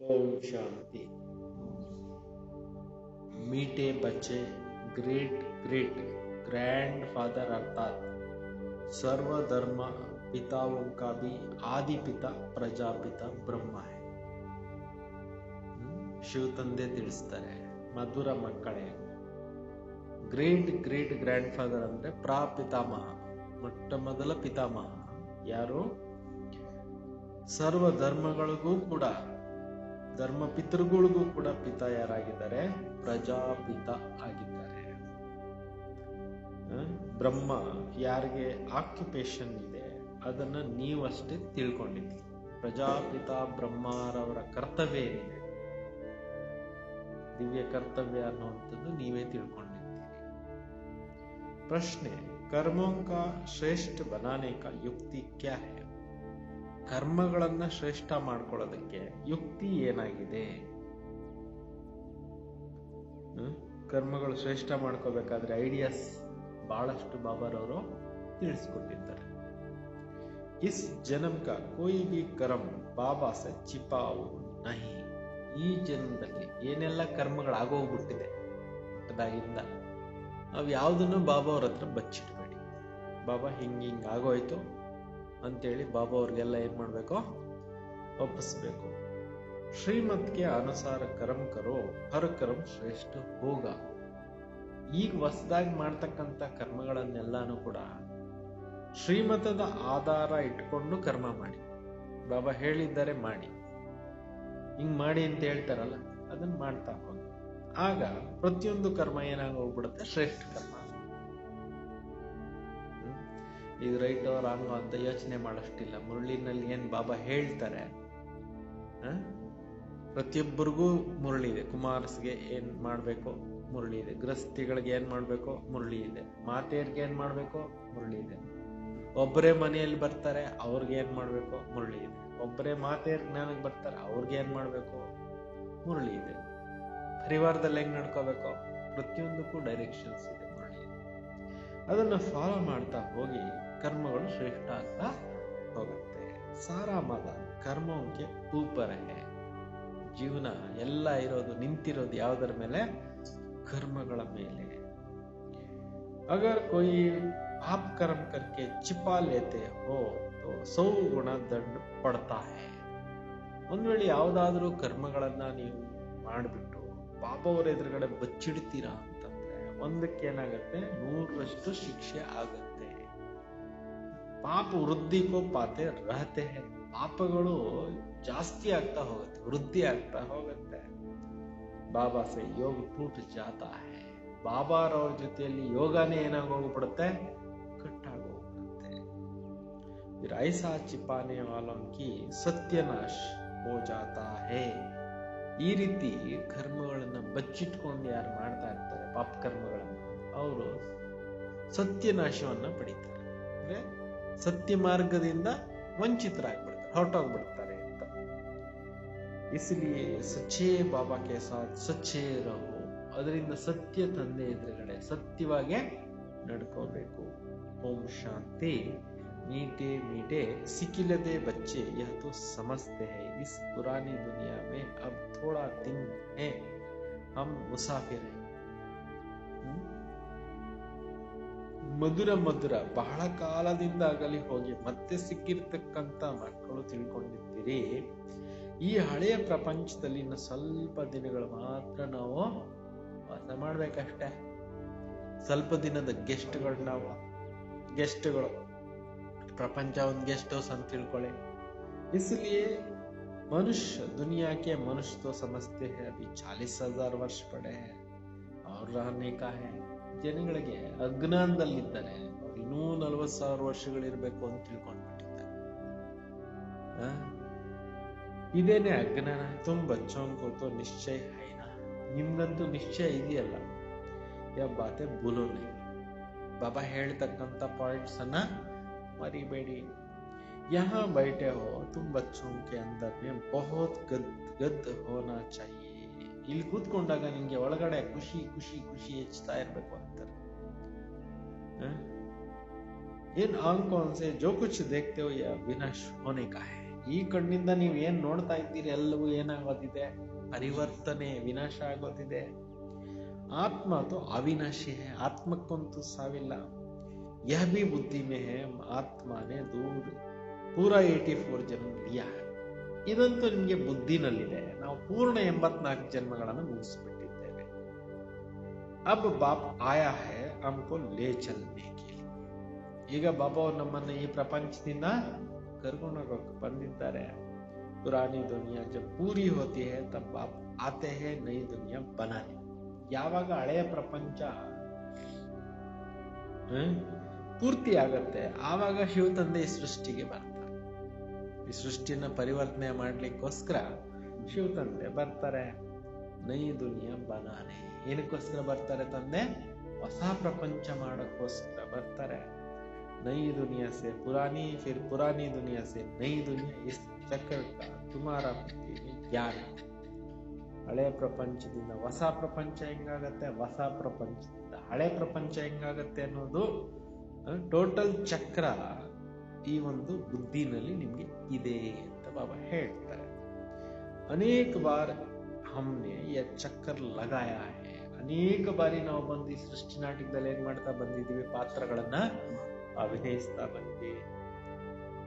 ओम शांति। मीठे बच्चे great great grandfather अर्थात सर्वधर्म पिताओं का भी आदि पिता प्रजापिता ब्रह्ಮ है। ಶಿವ ತಂದೆ ತಿಳಿಸ್ತಾರೆ, ಮಧುರ ಮಕ್ಕಳೇ, ಗ್ರೇಟ್ ಗ್ರೇಟ್ ಗ್ರ್ಯಾಂಡ್ ಫಾದರ್ ಅಂದ್ರೆ ಪ್ರಾಪಿತಾಮಹ, ಮೊಟ್ಟ ಮೊದಲ ಪಿತಾಮಹ ಯಾರು? ಸರ್ವ ಧರ್ಮಗಳಿಗೂ ಕೂಡ, ಧರ್ಮ ಪಿತೃಗಳಿಗೂ ಕೂಡ ಪಿತಾ ಯಾರಾಗಿದ್ದಾರೆ? ಪ್ರಜಾಪಿತ ಆಗಿದ್ದಾರೆ. ಬ್ರಹ್ಮ ಯಾರಿಗೆ ಆಕ್ಯುಪೇಷನ್ ಇದೆ ಅದನ್ನ ನೀವಷ್ಟೇ ತಿಳ್ಕೊಂಡಿದ್ದೀರಿ. ಪ್ರಜಾಪಿತ ಬ್ರಹ್ಮರವರ ಕರ್ತವ್ಯ ಏನಿದೆ, ದಿವ್ಯ ಕರ್ತವ್ಯ ಅನ್ನುವಂಥದ್ದು ನೀವೇ ತಿಳ್ಕೊಂಡಿದ್ದೀರಿ. ಪ್ರಶ್ನೆ, कर्मों का श्रेष्ठ बनाने का युक्ति क्या है? ಕರ್ಮಗಳನ್ನ ಶ್ರೇಷ್ಠ ಮಾಡ್ಕೊಳ್ಳೋದಕ್ಕೆ ಯುಕ್ತಿ ಏನಾಗಿದೆ? ಕರ್ಮಗಳು ಶ್ರೇಷ್ಠ ಮಾಡ್ಕೋಬೇಕಾದ್ರೆ ಐಡಿಯಾಸ್ ಬಹಳಷ್ಟು ಬಾಬಾರವರು ತಿಳಿಸ್ಕೊಟ್ಟಿದ್ದಾರೆ. ಇಸ್ ಜನ್ಮ ಕಾ ಕೋಯಿ ಭಿ ಕರ್ಮ ಬಾಬಾ ಸೆ ಚಿಪಾವು ನಹಿ. ಈ ಜನ್ಮದಲ್ಲಿ ಏನೆಲ್ಲ ಕರ್ಮಗಳಾಗೋಗ್ಬಿಟ್ಟಿದೆ ಹುಟ್ಟದಾಗಿಂದ, ಅವು ಯಾವುದನ್ನು ಬಾಬಾ ಅವ್ರ ಹತ್ರ ಬಚ್ಚಿಡ್ಬೇಡಿ. ಬಾಬಾ ಹಿಂಗ್ ಆಗೋಯ್ತು ಅಂತೇಳಿ ಬಾಬಾ ಅವ್ರಿಗೆಲ್ಲ ಏನ್ ಮಾಡ್ಬೇಕು? ಒಪ್ಪಿಸ್ಬೇಕು. ಶ್ರೀಮತ್ಗೆ ಅನುಸಾರ ಕರ್ಮ ಕರೋ, ಹರ್ ಕರ್ಮ ಶ್ರೇಷ್ಠ ಹೋಗ. ಈಗ ಹೊಸದಾಗಿ ಮಾಡ್ತಕ್ಕಂಥ ಕರ್ಮಗಳನ್ನೆಲ್ಲಾನು ಕೂಡ ಶ್ರೀಮತದ ಆಧಾರ ಇಟ್ಕೊಂಡು ಕರ್ಮ ಮಾಡಿ. ಬಾಬಾ ಹೇಳಿದ್ದಾರೆ ಮಾಡಿ, ಹಿಂಗ್ ಮಾಡಿ ಅಂತ ಹೇಳ್ತಾರಲ್ಲ, ಅದನ್ನ ಮಾಡ್ತಾ ಹೋಗಿ. ಆಗ ಪ್ರತಿಯೊಂದು ಕರ್ಮ ಏನಾಗೋಗ್ಬಿಡುತ್ತೆ? ಶ್ರೇಷ್ಠ ಕರ್ಮ. ಇದು ರೈಟ್ ರಾಂಗ್ ಅಂತ ಯೋಚನೆ ಮಾಡಷ್ಟಿಲ್ಲ. ಮುರಳಿನಲ್ಲಿ ಏನ್ ಬಾಬಾ ಹೇಳ್ತಾರೆ, ಪ್ರತಿಯೊಬ್ಬರಿಗೂ ಮುರಳಿ ಇದೆ. ಕುಮಾರಸ್ಗೆ ಏನ್ ಮಾಡ್ಬೇಕು? ಮುರಳಿ ಇದೆ. ಗೃಹಸ್ಥಿಗಳಿಗೆ ಏನ್ ಮಾಡ್ಬೇಕು? ಮುರಳಿ ಇದೆ. ಮಾತೆಯರ್ಗೆ ಏನ್ ಮಾಡ್ಬೇಕು? ಮುರಳಿ ಇದೆ. ಒಬ್ಬರೇ ಮನೆಯಲ್ಲಿ ಬರ್ತಾರೆ, ಅವ್ರಿಗೆ ಏನ್ ಮಾಡ್ಬೇಕು? ಮುರಳಿ ಇದೆ. ಒಬ್ಬರೇ ಮಾತೆಯರ್ ಜ್ಞಾನಕ್ಕೆ ಬರ್ತಾರೆ, ಅವ್ರಿಗೆ ಏನ್ ಮಾಡ್ಬೇಕು? ಮುರಳಿ ಇದೆ. ಪರಿವಾರದಲ್ಲಿ ಹೆಂಗ್ ನಡ್ಕೋಬೇಕು? ಪ್ರತಿಯೊಂದಕ್ಕೂ ಡೈರೆಕ್ಷನ್ಸ್ ಇದೆ, ಮುರಳಿ ಇದೆ. ಅದನ್ನ ಫಾಲೋ ಮಾಡ್ತಾ ಹೋಗಿ ಕರ್ಮಗಳು ಶ್ರೇಷ್ಠ ಆಗ್ತಾ ಹೋಗುತ್ತೆ. ಸಾರಾ ಮದ ಕರ್ಮಕ್ಕೆ ಊಪರ್ ಹೇ. ಜೀವನ ಎಲ್ಲ ಇರೋದು, ನಿಂತಿರೋದು ಯಾವುದರ ಮೇಲೆ? ಕರ್ಮಗಳ ಮೇಲೆ. ಅಗರ್ ಕೊಯ್ ಪಾಪ ಕರ್ಮ ಕರ್ಕೆ ಚಿಪಾ ಲೇತೆ ಹೋ ತೋ 100 ಗುಣ ದಂಡ ಪಡ್ತಾ ಹೇ. ಒಂದ್ ವೇಳೆ ಯಾವ್ದಾದ್ರೂ ಕರ್ಮಗಳನ್ನ ನೀವು ಮಾಡ್ಬಿಟ್ಟು ಬಾಬಾ ಅವರ ಎದುರುಗಡೆ ಬಚ್ಚಿಡ್ತೀರಾ ಅಂತಂದ್ರೆ ಒಂದಕ್ಕೆ ಏನಾಗತ್ತೆ? 100ರಷ್ಟು ಶಿಕ್ಷೆ ಆಗತ್ತೆ. ಪಾಪ ವೃದ್ಧಿಕೋ ಪಾತೆ ರಹತೆ ಹೇ. ಪಾಪಗಳು ಜಾಸ್ತಿ ಆಗ್ತಾ ಹೋಗುತ್ತೆ, ವೃದ್ಧಿ ಆಗ್ತಾ ಹೋಗುತ್ತೆ. ಬಾಬಾ ಸೆ ಯೋಗ ಟೂಟ್ ಜಾತಾ ಹೇ. ಬಾಬಾರವ್ರ ಜೊತೆಯಲ್ಲಿ ಯೋಗನೇ ಏನಾಗೋಗ್ಬಿಡುತ್ತೆ? ಕಟ್ಟಾಗೋಗ್ಬಿಡುತ್ತೆ. ಫಿರ್ ಐಸಾ ಚಿಪಾನೆ ವಾಲೋಂ ಕಿ ಸತ್ಯನಾಶ ಹೋ ಜಾತಾ ಹೇ. ಈ ರೀತಿ ಕರ್ಮಗಳನ್ನ ಬಚ್ಚಿಟ್ಕೊಂಡು ಯಾರು ಮಾಡ್ತಾ ಇರ್ತಾರೆ ಪಾಪ ಕರ್ಮಗಳನ್ನ, ಅವರು ಸತ್ಯನಾಶವನ್ನ ಪಡಿತಾರೆ. ಅಂದ್ರೆ ಸತ್ಯ ಮಾರ್ಗದಿಂದ ವಂಚಿತರಾಗ್ಬಿಡ್ತಾರೆ, ಹೊರಟೋಗ್ಬಿಡ್ತಾರೆ ಅಂತ. ಇಸ್ಲಿಯೇ ಸಚ್ಚೇ ಬಾಬಾ ಕೆ ಸಾಥ್ ಸಚ್ಚೇ ರಹೋ. ಅದರಿಂದ ಸತ್ಯ ತಂದೆ ಎದುರುಗಡೆ ಸತ್ಯವಾಗೇ ನಡ್ಕೋಬೇಕು. ಓಂ ಶಾಂತಿ. मीठे मीठे सिकिलदे बच्चे यह तो समझते हैं इस पुरानी दुनिया में अब थोड़ा दिन है, हम मुसाफिर हैं. ಮಧುರ ಮಧುರ ಬಹಳ ಕಾಲದಿಂದ ಆಗಲಿ ಹೋಗಿ ಮತ್ತೆ ಸಿಕ್ಕಿರ್ತಕ್ಕಂಥ ಮಕ್ಕಳು ತಿಳ್ಕೊಂಡಿದ್ದೀರಿ, ಈ ಹಳೆಯ ಪ್ರಪಂಚದಲ್ಲಿ ಇನ್ನು ಸ್ವಲ್ಪ ದಿನಗಳು ಮಾತ್ರ ನಾವು ವಾಸ ಮಾಡ್ಬೇಕಷ್ಟೇ. ಸ್ವಲ್ಪ ದಿನದ ಗೆಸ್ಟ್ಗಳು ನಾವು, ಗೆಸ್ಟ್ಗಳು. ಪ್ರಪಂಚ ಒಂದು ಗೆಸ್ಟ್ ಹೌಸ್ ಅಂತ ತಿಳ್ಕೊಳ್ಳಿ. इसलिए मनुष्य दुनिया के मनुष्य तो समझते हैं अभी 40,000 वर्ष पड़े हैं और रहने का है. ಜನಗಳಿಗೆ ಅಜ್ಞಾನದಲ್ಲಿದ್ದಾರೆ, ಇನ್ನೂ 40,000 ವರ್ಷಗಳಿರ್ಬೇಕು ಅಂತ ತಿಳ್ಕೊಂಡ್ಬಿಟ್ಟಿದ್ದಾರೆ. ಇದೇನೆ ಅಜ್ಞಾನ. ತುಮ್ ಬಚ್ಚೋं को तो निश्चय है ना. ನಿಮ್ಗಂತೂ ನಿಶ್ಚಯ ಇದೆಯಲ್ಲ, ಯಾವ ಬಾತೆ ಭೂಲೋ नहीं. ಬಾಬಾ ಹೇಳ್ತಕ್ಕಂಥ ಪಾಯಿಂಟ್ಸ್ ಅನ್ನ ಮರಿಬೇಡಿ. यहाँ बैठे हो तुम बच्चों के अंदर में बहुत ಗದ್ ಹೋನಾ ಚಾಹಿಯೆ. ಇಲ್ಲಿ ಕೂತ್ಕೊಂಡಾಗ ನಿಮ್ಗೆ ಒಳಗಡೆ ಖುಷಿ ಖುಷಿ ಖುಷಿ ಹೆಚ್ಚುತ್ತಾ ಇರ್ಬೇಕು ಅಂತಾರೆ. इन आंखों से जो कुछ देखते हो यह विनाश होने का है. ಈ ಕಣ್ಣಿಂದ ನೀವು ಏನ್ ನೋಡ್ತಾ ಇದ್ದೀರಿ ಎಲ್ಲವೂ ಏನಾಗೋದಿದೆ, ಪರಿವರ್ತನೆ, ವಿನಾಶ ಆಗೋದಿದೆ. आत्मा तो अविनाशी है, आत्मಕ್ಕಂತೂ ಸಾವಿಲ್ಲ. यह भी बुद्धि में है, आत्मा ने दूर पूरा 84 जन्म लिया है. ಇದಂತೂ ನಿಮಗೆ ಬುದ್ಧಿನಲ್ಲಿದೆ. ನಾವು ಪೂರ್ಣ 84 ಜನ್ಮಗಳನ್ನು ಮುಗಿಸ್ಬಿಟ್ಟಿದ್ದೇವೆ. अब बाप आया है हमको ले चलने के लिए. ಈಗ ಬಾಬಾ ಅವರು ನಮ್ಮನ್ನ ಈ ಪ್ರಪಂಚದಿಂದ ಕರ್ಕೊಂಡೋಗಕ್ಕೆ ಬಂದಿದ್ದಾರೆ. पुरानी दुनिया जब पूरी होती है तब बाप आते हैं नई दुनिया बनाने. ಯಾವಾಗ ಹಳೆಯ ಪ್ರಪಂಚ ಪೂರ್ತಿ ಆಗತ್ತೆ ಆವಾಗ ಶಿವ ತಂದೆ ಈ ಸೃಷ್ಟಿಗೆ ಬರ್ತಾರೆ. ಈ ಸೃಷ್ಟಿಯನ್ನ ಪರಿವರ್ತನೆ ಮಾಡ್ಲಿಕ್ಕೋಸ್ಕರ ಶಿವ ತಂದೆ ಬರ್ತಾರೆ. ನೈ ದುನಿಯಾ ಬನಾನೆ. ಏನಕ್ಕೋಸ್ಕರ ಬರ್ತಾರೆ ತಂದೆ? ಹೊಸ ಪ್ರಪಂಚ ಮಾಡಕ್ಕೋಸ್ಕರ ಬರ್ತಾರೆ. ನೈ ದುನಿಯಾ ಸೆ ಪುರಾನಿ, ಫಿರ್ ಪುರಾನಿ ದುನಿಯಾ ಸೆ ನೈ ದುನಿಯಾ. ಇಸ್ ಚಕ್ರ ಕಾ ತುಮಾರ ಜ್ಞಾನ. ಹಳೆ ಪ್ರಪಂಚದಿಂದ ಹೊಸ ಪ್ರಪಂಚ ಹೆಂಗಾಗತ್ತೆ, ಹೊಸ ಪ್ರಪಂಚದಿಂದ ಹಳೆ ಪ್ರಪಂಚ ಹೆಂಗಾಗತ್ತೆ ಅನ್ನೋದು ಟೋಟಲ್ ಚಕ್ರ ಈ ಒಂದು ಬುದ್ಧಿನಲ್ಲಿ ನಿಮ್ಗೆ ಇದೆ ಅಂತ ಬಾಬಾ ಹೇಳ್ತಾರೆ. ಅನೇಕ ಬಾರ್ ಹಮ್ನೆ ಯ ಚಕ್ರ ಲಗಾಯ ಹೈ. ಅನೇಕ ಬಾರಿ ನಾವು ಬಂದು ಈ ಸೃಷ್ಟಿ ನಾಟಕದಲ್ಲಿ ಏನ್ ಮಾಡ್ತಾ ಬಂದಿದ್ದೀವಿ, ಪಾತ್ರಗಳನ್ನ ಅಭಿನಯಿಸ್ತಾ ಬಂದ್ವಿ.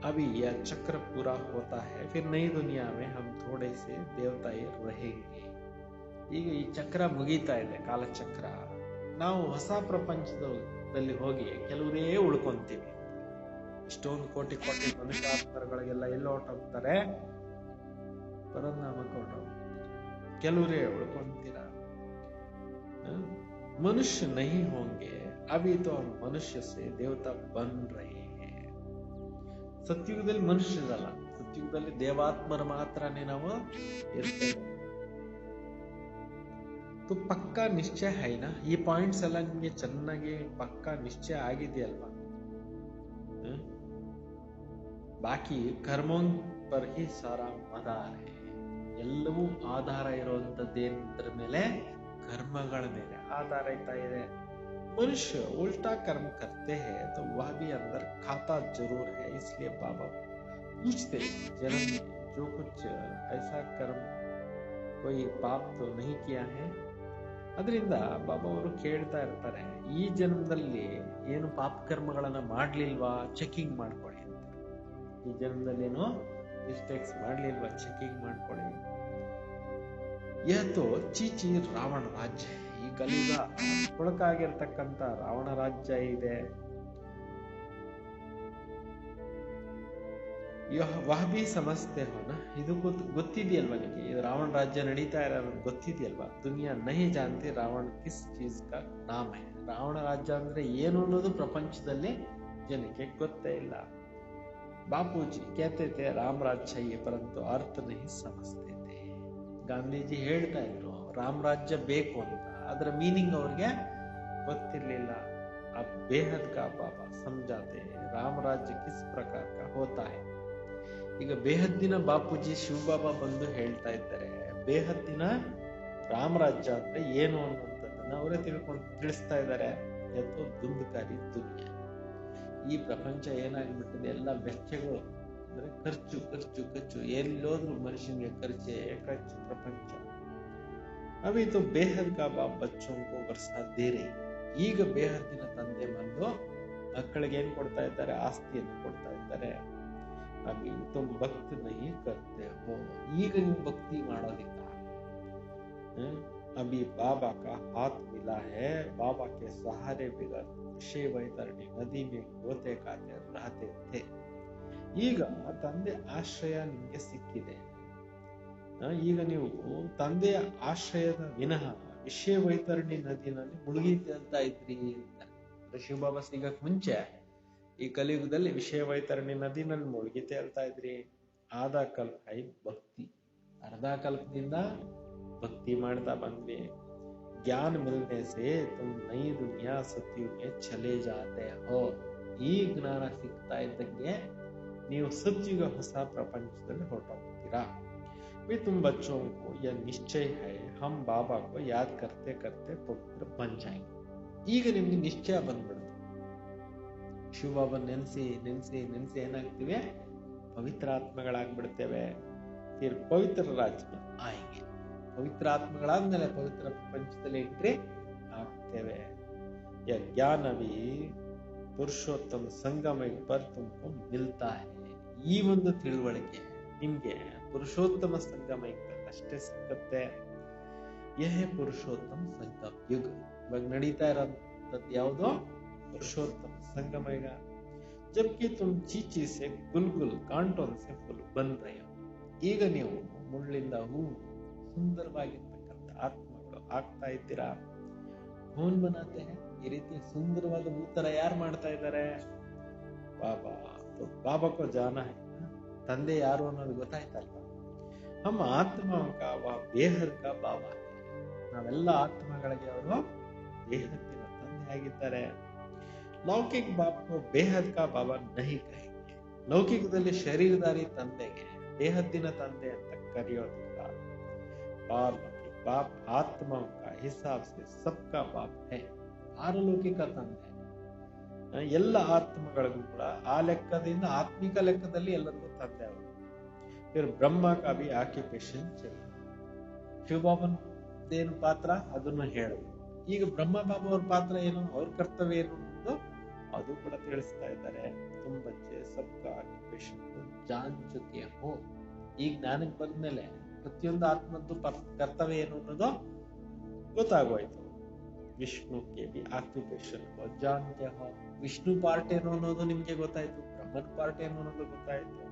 अभी यह चक्र पूरा होता है, फिर नई दुनिया में हम थोड़े से देवताएं रहेंगे. ಈಗ ಈ ಚಕ್ರ ಮುಗೀತಾ ಇದೆ, ಕಾಲಚಕ್ರ. ನಾವು ಹೊಸ ಪ್ರಪಂಚದಲ್ಲಿ ಹೋಗಿ ಕೆಲವರೇ ಉಳ್ಕೊಂತೀವಿ. ಇಷ್ಟೊಂದು ಕೋಟಿ ಕೋಟಿ ಮನುಷ್ಯಾತ್ಮಗಳಿಗೆಲ್ಲ ಎಲ್ಲ ಹೊರಟೋಗ್ತಾರೆ, ಪರನಾಮಕ್ಕೆ ಹೊರಟೋಗ್ತಾರೆ. ಕೆಲವರೇ ಉಳ್ಕೊಂತೀರ. ಮನುಷ್ಯ ನಹಿ ಹೋಂಗೆ, ಅಭಿ ತೋ ಹಮ್ ಮನುಷ್ಯ ಸೆ ದೇವತಾ ಬನ್ ರಹೆ. ಸತ್ಯುಗದಲ್ಲಿ ಮನುಷ್ಯರಲ್ಲ, ಸತ್ಯುಗದಲ್ಲಿ ದೇವಾತ್ಮರ ಮಾತ್ರನೇ ನಾವು ಇರ್ತೇವೆ. ಪಕ್ಕಾ ನಿಶ್ಚಯ ಹೈನಾ? ಈ ಪಾಯಿಂಟ್ಸ್ ಎಲ್ಲ ನಿಮ್ಗೆ ಚೆನ್ನಾಗಿ ಪಕ್ಕಾ ನಿಶ್ಚಯ ಆಗಿದೆಯಲ್ವಾ? ಬಾಕಿ ಕರ್ಮೋನ್ ಪರ್ ಹಿ ಸಾರಾ ಮದಾರ. ಎಲ್ಲವೂ ಆಧಾರ ಇರುವಂತದ್ದೇನದ್ರ ಮೇಲೆ? ಕರ್ಮಗಳ ಮೇಲೆ ಆಧಾರ ಇರ್ತಾ ಇದೆ. मनुष्य उल्टा कर्म करते हैं तो वह भी अंदर खाता जरूर है. इसलिए बाबा पूछते जन्म में जो कुछ ऐसा कर्म कोई पाप तो नहीं किया है. ಅದರಿಂದ ಬಾಬಾ ಅವರು ಕೇಳ್ತಾ ಇರ್ತಾರೆ, ಈ ಜನ್ಮದಲ್ಲಿ ಏನು ಪಾಪ ಕರ್ಮಗಳನ್ನ ಮಾಡ್ಲಿಲ್ವಾ ಚೆಕಿಂಗ್ ಮಾಡ್ಕೊಳ್ಳಿ ಅಂತ. ಈ ಜನ್ಮದಲ್ಲಿ ಏನು ಮಿಸ್ಟೇಕ್ಸ್ ಮಾಡ್ಲಿಲ್ವಾ ಚೆಕಿಂಗ್ ಮಾಡ್ಕೊಳ್ಳಿ. ಯಹ್ ತೋ ಚೀಚಿ ರಾವಣ ರಾಜ್ಯ. ಈ ಕಲಿಯುಗ ಕೊಳಕಾಗಿರ್ತಕ್ಕಂಥ ರಾವಣ ರಾಜ್ಯ ಇದೆ. ವಹ ಬಿ ಸಮಸ್ತೆ ಹೋನ. ಇದು ಗೊತ್ತಿದೆಯಲ್ವಾ ನಿಮಗೆ? ಇದು ರಾವಣ ರಾಜ್ಯ ನಡೀತಾ ಇರೋದು ಗೊತ್ತಿದೆಯಲ್ವಾ? ದುನಿಯಾ ನಹಿ ಜಾನ್ತಿ ರಾವಣ ಕಿಸ್ ಚೀಸ್ ಕಾ ನಾಮ ಹೈ. ರಾವಣ ರಾಜ್ಯ ಅಂದ್ರೆ ಏನು ಅನ್ನೋದು ಪ್ರಪಂಚದಲ್ಲಿ ಜನಕ್ಕೆ ಗೊತ್ತೇ ಇಲ್ಲ. ಬಾಪೂಜಿ कहते थे ರಾಮ ರಾಜ್ಯ चाहिए परंतु अर्थ नहीं समझते थे. ಗಾಂಧೀಜಿ ಹೇಳ್ತಾ ಇದ್ರು ರಾಮ ರಾಜ್ಯ ಬೇಕು ಅಂತ, ಅದರ ಮೀನಿಂಗ್ ಅವ್ರಿಗೆ ಗೊತ್ತಿರ್ಲಿಲ್ಲ. अब बेहद का बाबा समझाते हैं राम राज्य किस प्रकार का होता है. ಈಗ ಬೇಹದ್ದಿನ ಬಾಪೂಜಿ ಶಿವಬಾಬಾ ಬಂದು ಹೇಳ್ತಾ ಇದ್ದಾರೆ, ಬೇಹದ್ದಿನ ರಾಮರಾಜ್ಯ ಅಂದ್ರೆ ಏನು ಅನ್ನುವಂಥದ್ದನ್ನ ಅವರೇ ತಿಳಿಸ್ತಾ ಇದ್ದಾರೆ. ಎತ್ತು ದುಂದುಕಾರಿ ದುನಿಯಾ. ಈ ಪ್ರಪಂಚ ಏನಾಗ್ಬಿಟ್ಟಿದೆ, ಎಲ್ಲ ವೆಚ್ಚಗಳು ಅಂದ್ರೆ ಖರ್ಚು ಖರ್ಚು ಖರ್ಚು. ಎಲ್ಲೋದ್ರು ಮನುಷ್ಯನಿಗೆ ಖರ್ಚೆ ಖರ್ಚು ಪ್ರಪಂಚ. ಅವಿ ತೋ ಬೇಹದ್ ಕಾ ಬಾಪ್ ಬಚ್ಚೋಂ ಕೋ ಬರ್ಸಾ ದೇ ರಹಿ. ಈಗ ಬೇಹದ್ದಿನ ತಂದೆ ಬಂದು ಮಕ್ಕಳಿಗೆ ಏನ್ ಕೊಡ್ತಾ ಇದ್ದಾರೆ? ಆಸ್ತಿಯನ್ನು ಕೊಡ್ತಾ ಇದ್ದಾರೆ. ಅಭಿ ತುಮ್ ಭಕ್ತಿ ನಹಿ ಕರ್ತೆ ಹೋ. ಈಗ ನೀವು ಭಕ್ತಿ ಮಾಡೋದಿಲ್ಲ. ಅಭಿ ಬಾಬಾ ಕಾ ಹಾತ್ ಮಿಲಾ ಹೈ, ಬಾಬಾ ಕೆ ಸಹಾರೆ ಬಿಗರ್ ವಿಷಯ ವೈತರಣಿ ನದಿ ಮೇ ಗೋತೆ ಕಾತೆ ರಹತೆ ಥೆ. ಈಗ ತಂದೆ ಆಶ್ರಯ ನಿಮ್ಗೆ ಸಿಕ್ಕಿದೆ. ಈಗ ನೀವು ತಂದೆಯ ಆಶ್ರಯದ ವಿನಃ ವಿಷಯ ವೈತರಣಿ ನದಿನಲ್ಲಿ ಮುಳುಗಿ ತೇಲ್ತಾ ಇದ್ರಿ ಅಂತ. ಶಿವಬಾಬಾ ಸಿಗಕ್ ಮುಂಚೆ ಈ ಕಲಿಯುಗದಲ್ಲಿ ವಿಷಯ ವೈತರಣಿ ನದಿನಲ್ಲಿ ಮುಳುಗಿ ತೇಲ್ತಾ ಇದ್ರಿ. ಆಧಾ ಕಲ್ಪ ಹೈ ಭಕ್ತಿ. ಅರ್ಧ ಕಲ್ಪದಿಂದ ಭಕ್ತಿ ಮಾಡ್ತಾ ಬಂದ್ವಿ. ಜ್ಞಾನ ಮಿಲ್ನೆ ಸೇ ತುಮ್ ನೈ ದುನಿಯಾ ಸತ್ಯುಗ್ ಮೇ ಚಲೆ ಜಾತೆ ಹೋ. ಈ ಜ್ಞಾನ ಸಿಗ್ತಾ ಇದ್ದಂಗೆ ನೀವು ಸತ್ಯುಗ ಹೊಸ ಪ್ರಪಂಚದಲ್ಲಿ ಹೊರಟೋಗ್ತೀರಾ. भी तुम बच्चों को यह निश्चय है हम बाबा को याद करते करते पवित्र बन जाएंगे. ಈಗ ನಿಮ್ಗೆ ನಿಶ್ಚಯ ಬಂದ್ಬಿಡುತ್ತೆ. ಶಿವಬಾಬಾ ನೆನ್ಸಿ ನೆನ್ಸಿ ನೆನ್ಸಿ ಏನಾಗ್ತೀವಿ? ಪವಿತ್ರ ಆತ್ಮಗಳಾಗ್ಬಿಡ್ತೇವೆ. ಫಿರ್ ಪವಿತ್ರ ರಾಜ್ಯ ಆಯ್ಕೆ, ಪವಿತ್ರ ಆತ್ಮಗಳಾದ್ಮೇಲೆ ಪವಿತ್ರ ಪ್ರಪಂಚದಲ್ಲಿ ಎಂಟ್ರಿ ಆಗ್ತೇವೆ. ज्ञान भी पुरुषोत्तम संगम पर तुमको मिलता है. ಈ ಒಂದು ತಿಳುವಳಿಕೆ ನಿಮ್ಗೆ ಪುರುಷೋತ್ತಮ ಸಂಗಮ ಅಷ್ಟೇ ಸಿಗುತ್ತೆ. ಯಹ ಪುರುಷೋತ್ತಮ ಸಂಗಮ ಯುಗ. ಇವಾಗ ನಡೀತಾ ಇರೋಂಥದ್ದು ಯಾವುದೋ ಪುರುಷೋತ್ತಮ ಸಂಗಮ ಯುಗ. ಜಬ್ಕಿ ತುಮ್ ಚೀಚಿ ಸೆ ಗುಲ್ಗುಲ್ ಕಾಂಟೋನ್ ಸೆ ಫುಲ್ ಬನ್ ರಹೆ ಹೋ. ಈಗ ನೀವು ಮುಳ್ಳಿಂದ ಹೂ ಸುಂದರವಾಗಿರ್ತಕ್ಕಂಥ ಆತ್ಮಗಳು ಆಗ್ತಾ ಇದ್ದೀರಾ. ಕೌನ್ ಬನಾತೆ ಹೈ? ಈ ರೀತಿ ಸುಂದರವಾದ ಹೂ ತರ ಯಾರು ಮಾಡ್ತಾ ಇದ್ದಾರೆ? ಬಾಬಾ. ಬಾಬಾ ಕೋ ಜಾನ ಹೈ. ತಂದೆ ಯಾರು ಅನ್ನೋದು ಗೊತ್ತಾಯ್ತಲ್ವಾ? ನಮ್ಮ ಆತ್ಮ ಬೇಹದ್ ಕಾ ಬಾಬಾ. ನಾವೆಲ್ಲ ಆತ್ಮಗಳಿಗೆ ಅವರು ಬೇಹದ್ದಿನ ತಂದೆ ಆಗಿದ್ದಾರೆ. ಲೌಕಿಕ ಬಾಬಾ ಬೇಹದ್ ಕಾ ಬಾಬಾ ನಹಿ ಕಹೆಂಗೆ. ಲೌಕಿಕದಲ್ಲಿ ಶರೀರಧಾರಿ ತಂದೆಗೆ ಬೇಹದ್ದಿನ ತಂದೆ ಅಂತ ಕರೆಯೋದಿಲ್ಲ. ಬಾಪ್ ಆತ್ಮ ಹಿಸಾಬ್ ಸೆ ಸಬ್ಕಾ ಬಾಪ್ ಹೈ. ಪಾರಲೌಕಿಕ ತಂದೆ ಎಲ್ಲ ಆತ್ಮಗಳಿಗೂ ಕೂಡ ಆ ಲೆಕ್ಕದಿಂದ ಆತ್ಮಿಕ ಲೆಕ್ಕದಲ್ಲಿ ಎಲ್ಲರಿಗೂ ತಂದೆ ಅವರು. ಫಿರ್ ಬ್ರಹ್ಮ ಕಾ ಭಿ ಆಕ್ಯುಪೇಷನ್ ಚಲಿ. ಶಿವಬಾಬನ್ ಏನು ಪಾತ್ರ ಅದನ್ನು ಹೇಳೋದು. ಈಗ ಬ್ರಹ್ಮ ಬಾಬಾ ಅವ್ರ ಪಾತ್ರ ಏನು, ಅವ್ರ ಕರ್ತವ್ಯ ಏನು ಅನ್ನೋದು ಅದು ಕೂಡ ತಿಳಿಸ್ತಾ ಇದ್ದಾರೆ. ತುಮ್ ಬಚ್ಚೆ ಸಬ್ಕಾ ಆಕ್ಯುಪೇಷನ್ ಜಾನ್ ಚುಕೆ ಹೋ. ಈಗ ಜ್ಞಾನಕ್ಕೆ ಬಂದ್ಮೇಲೆ ಪ್ರತಿಯೊಂದು ಆತ್ಮದ್ದು ಕರ್ತವ್ಯ ಏನು ಅನ್ನೋದು ಗೊತ್ತಾಗೋಯ್ತು. ವಿಷ್ಣು ಕೆ ಬಿ ಆಕ್ಯುಪೇಷನ್ ಜಾನ್ತೆ ಹೋ. ವಿಷ್ಣು ಪಾರ್ಟ್ ಏನು ಅನ್ನೋದು ನಿಮ್ಗೆ ಗೊತ್ತಾಯ್ತು, ಬ್ರಹ್ಮನ್ ಪಾರ್ಟ್ ಏನು ಅನ್ನೋದು ಗೊತ್ತಾಯ್ತು.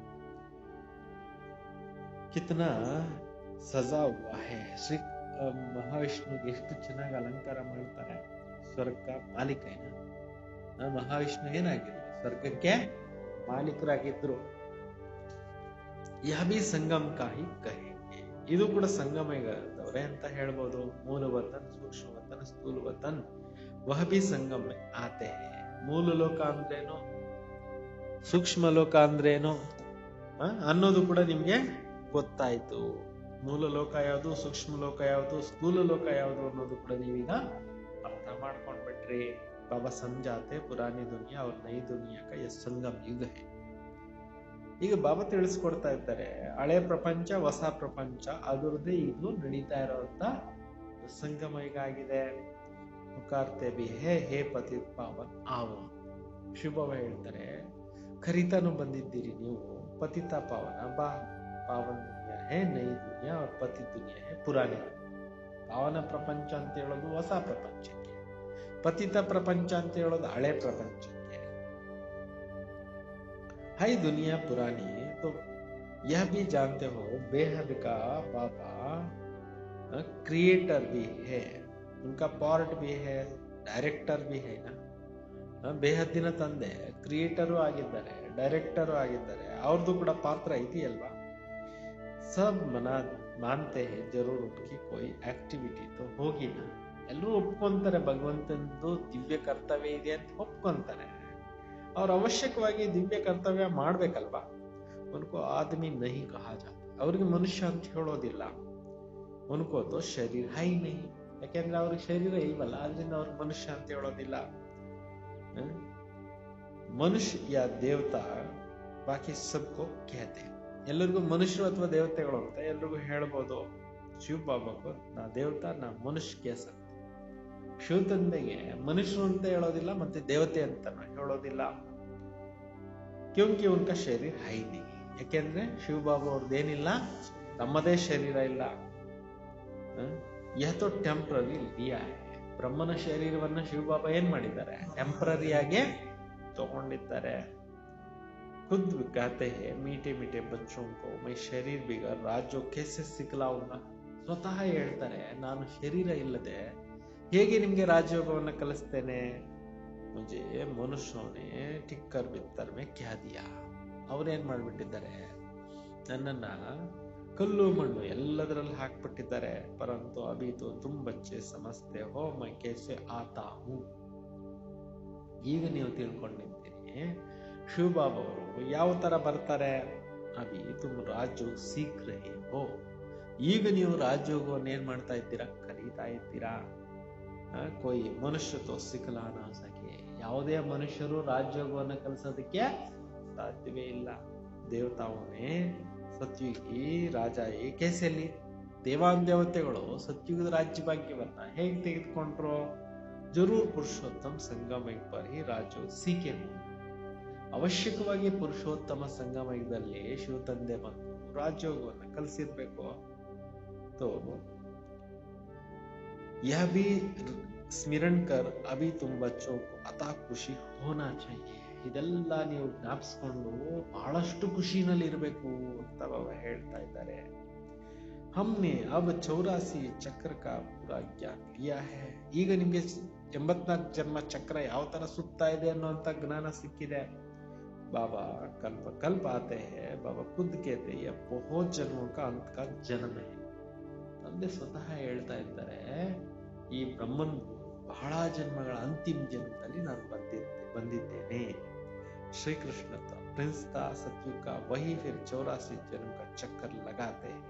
ಕಿತನಾ ಸಜಾ ಹುವಾ ಹೈ. ಶ್ರೀ ಮಹಾವಿಷ್ಣುಗೆ ಎಷ್ಟು ಚೆನ್ನಾಗಿ ಅಲಂಕಾರ ಮಾಡ್ತಾರೆ. ಸ್ವರ್ಗ ಮಾಲೀಕ ಏನ, ಮಹಾವಿಷ್ಣು ಏನಾಗಿದ್ರು ಸ್ವರ್ಗಕ್ಕೆ ಮಾಲೀಕರಾಗಿದ್ರು. ಯಹ ಭಿ ಸಂಗಮ್ ಕಾ ಹಿ ಕಹೆಂಗೆ. ಇದು ಕೂಡ ಸಂಗಮದವರೇ ಅಂತ ಹೇಳ್ಬೋದು. ಮೂಲ ವತನ್, ಸೂಕ್ಷ್ಮ ವತನ್, ಸ್ಥೂಲ ವತನ್ ವಹ ಭಿ ಸಂಗಮ ಆತೆ. ಮೂಲ ಲೋಕ ಅಂದ್ರೇನು, ಸೂಕ್ಷ್ಮ ಲೋಕ ಅಂದ್ರೇನು ಅನ್ನೋದು ಕೂಡ ನಿಮ್ಗೆ ಗೊತ್ತಾಯ್ತು. ಮೂಲ ಲೋಕ ಯಾವುದು, ಸೂಕ್ಷ್ಮ ಲೋಕ ಯಾವುದು, ಸ್ಥೂಲ ಲೋಕ ಯಾವುದು ಅನ್ನೋದು ಕೂಡ ನೀವೀಗ ಅರ್ಥ ಮಾಡ್ಕೊಂಡ್ಬಿಟ್ರಿ. ಬಾಬಾ ಸಮಜಾತೆ ಪುರಾನಿ ದುನಿಯಾ ಅವ್ರ ನೈ ದುನಿಯಾ ಕಾ ಯಹ ಸಂಗಮ್ ಯುಗ ಹೈ. ಈಗ ಬಾಬಾ ತಿಳಿಸ್ಕೊಡ್ತಾ ಇದ್ದಾರೆ, ಹಳೆ ಪ್ರಪಂಚ ಹೊಸ ಪ್ರಪಂಚ ಅದರದ್ದೇ ಇದು ನಡೀತಾ ಇರೋಂತ ಸಂಗಮ ಯುಗ ಆಗಿದೆ. ಪುಕಾರ್ತೆ ಭಿ ಹೇ ಪತಿತ್ ಪಾವನ್ ಆವೋ. ಶಿವಬಾಬ ಹೇಳ್ತಾರೆ, ಕರಿತಾನು ಬಂದಿದ್ದೀರಿ ನೀವು ಪತಿತ ಪಾವನ ಬಾ. ಪಾವನ್ ದುನಿಯಾ ಹೇ ನೈ ದುನಿಯಾ और ಪತಿ ದುನಿಯಾ ಹೇ ಪುರಾನಿ. ಪಾವನ ಪ್ರಪಂಚ ಅಂತ ಹೇಳೋದು ಹೊಸ ಪ್ರಪಂಚಕ್ಕೆ, ಪತಿತ ಪ್ರಪಂಚ ಅಂತ ಹೇಳೋದು ಹಳೆ ಪ್ರಪಂಚಕ್ಕೆ. है दुनिया पुरानी तो यह भी जानते हो बेहद का बाबा क्रिएटर भी है, उनका पार्ट भी है, ಡೈರೆಕ್ಟರ್ भी है ना. ಬೇಹದ್ದಿನ ತಂದೆ ಕ್ರಿಯೇಟರು ಆಗಿದ್ದಾರೆ, ಡೈರೆಕ್ಟರು ಆಗಿದ್ದಾರೆ. ಅವ್ರದ್ದು ಕೂಡ ಪಾತ್ರ ಇದೆಯಲ್ವಾ. ಸಬ್ ಮಾನ್ತೆ ಹೇ ಜರೂರ್ ಉನ್ಕಿ ಕೋಯಿ ಆಕ್ಟಿವಿಟಿ ತೋ ಹೋಗಿ ನಾ. ಎಲ್ಲರೂ ಒಪ್ಕೊಂತಾರೆ ಭಗವಂತಂದು ದಿವ್ಯ ಕರ್ತವ್ಯ ಇದೆ ಅಂತ ಒಪ್ಕೊಂತಾರೆ. ಅವ್ರು ಅವಶ್ಯಕವಾಗಿ ದಿವ್ಯ ಕರ್ತವ್ಯ ಮಾಡ್ಬೇಕಲ್ವಾ. ಉನ್ಕೋ ಆದಮಿ ನಹಿ ಕಹಾ ಜಾತ. ಅವ್ರಿಗೆ ಮನುಷ್ಯ ಅಂತ ಹೇಳೋದಿಲ್ಲ. ಉನ್ಕೋ ತೋ ಶರೀರ ಹೈ ನಹಿ. ಯಾಕೆಂದ್ರೆ ಅವ್ರಿಗೆ ಶರೀರ ಇಲ್ವಲ್ಲ, ಆದ್ರಿಂದ ಅವ್ರಿಗೆ ಮನುಷ್ಯ ಅಂತ ಹೇಳೋದಿಲ್ಲ. ಮನುಷ್ಯ ಯಾ ದೇವತಾ ಬಾಕಿ ಸಬ್ಕೋ कहते. ಎಲ್ಲರಿಗೂ ಮನುಷ್ಯರು ಅಥವಾ ದೇವತೆಗಳು ಅಂತ ಎಲ್ರಿಗೂ ಹೇಳ್ಬೋದು. ಶಿವ ಬಾಬಾಗೂ ನಾ ದೇವತಾ ನಾ ಮನುಷ್ಯ ಕೇಸ. ಶಿವ ತಂದೆಗೆ ಮನುಷ್ಯರು ಅಂತ ಹೇಳೋದಿಲ್ಲ, ಮತ್ತೆ ದೇವತೆ ಅಂತ ಹೇಳೋದಿಲ್ಲ. ಕ್ಯೂಂಕಿ ಉನ್ಕ ಶರೀರ ಹೈ ನಹಿ. ಯಾಕೆಂದ್ರೆ ಶಿವ ಬಾಬಾ ಅವ್ರದ್ದೇನಿಲ್ಲ, ತಮ್ಮದೇ ಶರೀರ ಇಲ್ಲ. ಯಹ ತೋ ಟೆಂಪ್ರರಿ ಲಿಯಾ ಹೈ. ಬ್ರಹ್ಮನ ಶರೀರವನ್ನ ಶಿವ ಬಾಬಾ ಏನ್ ಮಾಡಿದ್ದಾರೆ, ಟೆಂಪ್ರರಿ ಆಗಿ ತಗೊಂಡಿದ್ದಾರೆ. खुद कहते हैं मीठे मीठे बच्चों को मैं शरीर बिगड़ राजो कैसे सिखलाऊंगा. ಸ್ವತಃ ಹೇಳ್ತಾರೆ, ನಾನು ಶರೀರ ಇಲ್ಲದೆ ಹೇಗೆ ನಿಮ್ಗೆ ರಾಜಯೋಗವನ್ನ ಕಲಿಸ್ತೇನೆ. ಮುಜೆ ಮನುಷ್ಯನೇ ಟಿಕ್ಕರ್ ಬಿತ್ತರ್ ಮೇ ಕ್ಯಾ ದಿಯಾ. ಅವ್ರೇನ್ ಮಾಡ್ಬಿಟ್ಟಿದ್ದಾರೆ, ನನ್ನನ್ನ ಕಲ್ಲು ಮಣ್ಣು ಎಲ್ಲದರಲ್ಲಿ ಹಾಕ್ಬಿಟ್ಟಿದ್ದಾರೆ. ಪರಂತು ಅಭಿ ತೋ ತುಮ್ ಬಚ್ಚೆ ಸಮಸ್ತೆ ಹೋ ಮೈ ಕೇಸೆ ಆತಾ ಹೂ. ಈಗ ನೀವು ತಿಳ್ಕೊಂಡಿದ್ದೀರಿ ಶಿವ ಬಾಬಾ ಅವರು ಯಾವ ತರ ಬರ್ತಾರೆ. ಅಭಿ ತುಮ್ ರಾಜಯೋಗ ಸೀಖ್ ರಹೆ ಹೋ. ಈಗ ನೀವು ರಾಜಯೋಗವನ್ನು ಏನ್ ಮಾಡ್ತಾ ಇದ್ದೀರಾ, ಕಲಿತಾ ಇದ್ದೀರಾ. ಕೊಯ್ ಮನುಷ್ಯ ತೋ ಸಿಖಲಾ ನಾ ಸಕೆ. ಯಾವುದೇ ಮನುಷ್ಯರು ರಾಜಯೋಗವನ್ನು ಕಲಿಸೋದಕ್ಕೆ ಸಾಧ್ಯವೇ ಇಲ್ಲ. ದೇವತಾओं ने सतयुग की राजा ये कैसे ली ದೇವಾನ್ ದೇವತೆಗಳು ಸತ್ಯುಗದ ರಾಜ್ಯ ಭಾಗ್ಯವನ್ನ ಹೇಗೆ ತೆಗೆದುಕೊಂಡ್ರು ಜರೂರ್ ಪುರುಷೋತ್ತಮ ಸಂಗಮ पर ही ರಾಜು ಸೀಕೆ ಅವಶ್ಯಕವಾಗಿ ಪುರುಷೋತ್ತಮ ಸಂಗಮದಲ್ಲಿ ಶಿವ ತಂದೆ ಬಂದು ರಾಜಯೋಗವನ್ನು ಕಲಿಸಿರ್ಬೇಕು तो यह भी स्मरण कर अभी तुम बच्चों को अता खुशी होना चाहिए ಇದೆಲ್ಲ ನೀವು ಜ್ಞಾಪಿಸ್ಕೊಂಡು ಬಹಳಷ್ಟು ಖುಷಿನಲ್ಲಿ ಇರಬೇಕು ಅಂತ ಬಾಬಾ ಹೇಳ್ತಾ ಇದ್ದಾರೆ हमने अब 84 ಚಕ್ರ का पूरा ज्ञान लिया है ಈಗ ನಿಮಗೆ 84 ಜನ್ಮ ಚಕ್ರ ಯಾವ ತರ ಸುತ್ತಾ ಇದೆ ಅನ್ನುವಂತ ಜ್ಞಾನ ಸಿಕ್ಕಿದೆ बाबा कल्प कल्प आते हैं बाबा खुद कहते हैं यह बहुत जन्मों का अंत का जन्म है ತಂದೆ ಸ್ವತಃ ಹೇಳ್ತಾ ಇದ್ದಾರೆ ಈ ಬ್ರಹ್ಮನ್ ಬಹಳ ಜನ್ಮಗಳ ಅಂತಿಮ ಜನ್ಮದಲ್ಲಿ ನಾನು ಬಂದಿದ್ದೇನೆ ಶ್ರೀಕೃಷ್ಣ प्रिंस था सतयुग का वही फिर 84 जन्म का चक्कर लगाते हैं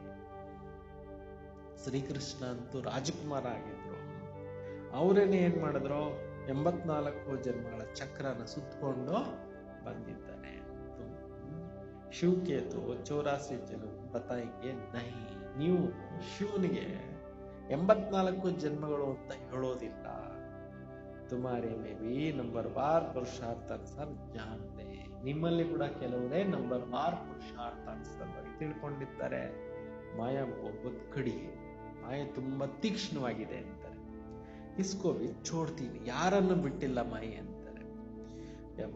ಶ್ರೀಕೃಷ್ಣ ಅಂತೂ ರಾಜಕುಮಾರ ಆಗಿದ್ರು ಅವರೇನೆ ಏನ್ ಮಾಡಿದ್ರು 84 ಜನ್ಮಗಳ ಚಕ್ರನ ಸುತ್ತಕೊಂಡು ಬಂದಿದ್ದಾನೆ ಶಿವಕೇತು 84 ಜನ್ಮ ಬತಾಯಿಗೆ ನಹಿ ನೀವು ಶಿವನಿಗೆ 84 ಜನ್ಮಗಳು ಅಂತ ಹೇಳೋದಿಲ್ಲ ತುಮಾರೆ ಮೇ ಬಿ ನಂಬರ್ ವಾರ್ ಪುರುಷಾರ್ಥ ಅನುಸಾರ ಜಾಣತೆ ನಿಮ್ಮಲ್ಲಿ ಕೂಡ ಕೆಲವರೇ ನಂಬರ್ ವಾರ್ ಪುರುಷಾರ್ಥ ಅನುಸಾರವಾಗಿ ತಿಳ್ಕೊಂಡಿದ್ದಾರೆ ಮಾಯಾ ಬಹುತ್ ಕಡಿ ಮಾಯೆ ತುಂಬಾ ತೀಕ್ಷ್ಣವಾಗಿದೆ ಅಂತಾರೆ ಇಸ್ಕೋ ಬಿ ಛೋಡ್ತೀನಿ ಯಾರನ್ನು ಬಿಟ್ಟಿಲ್ಲ ಮಾಯೆ ಅಂತಾರೆ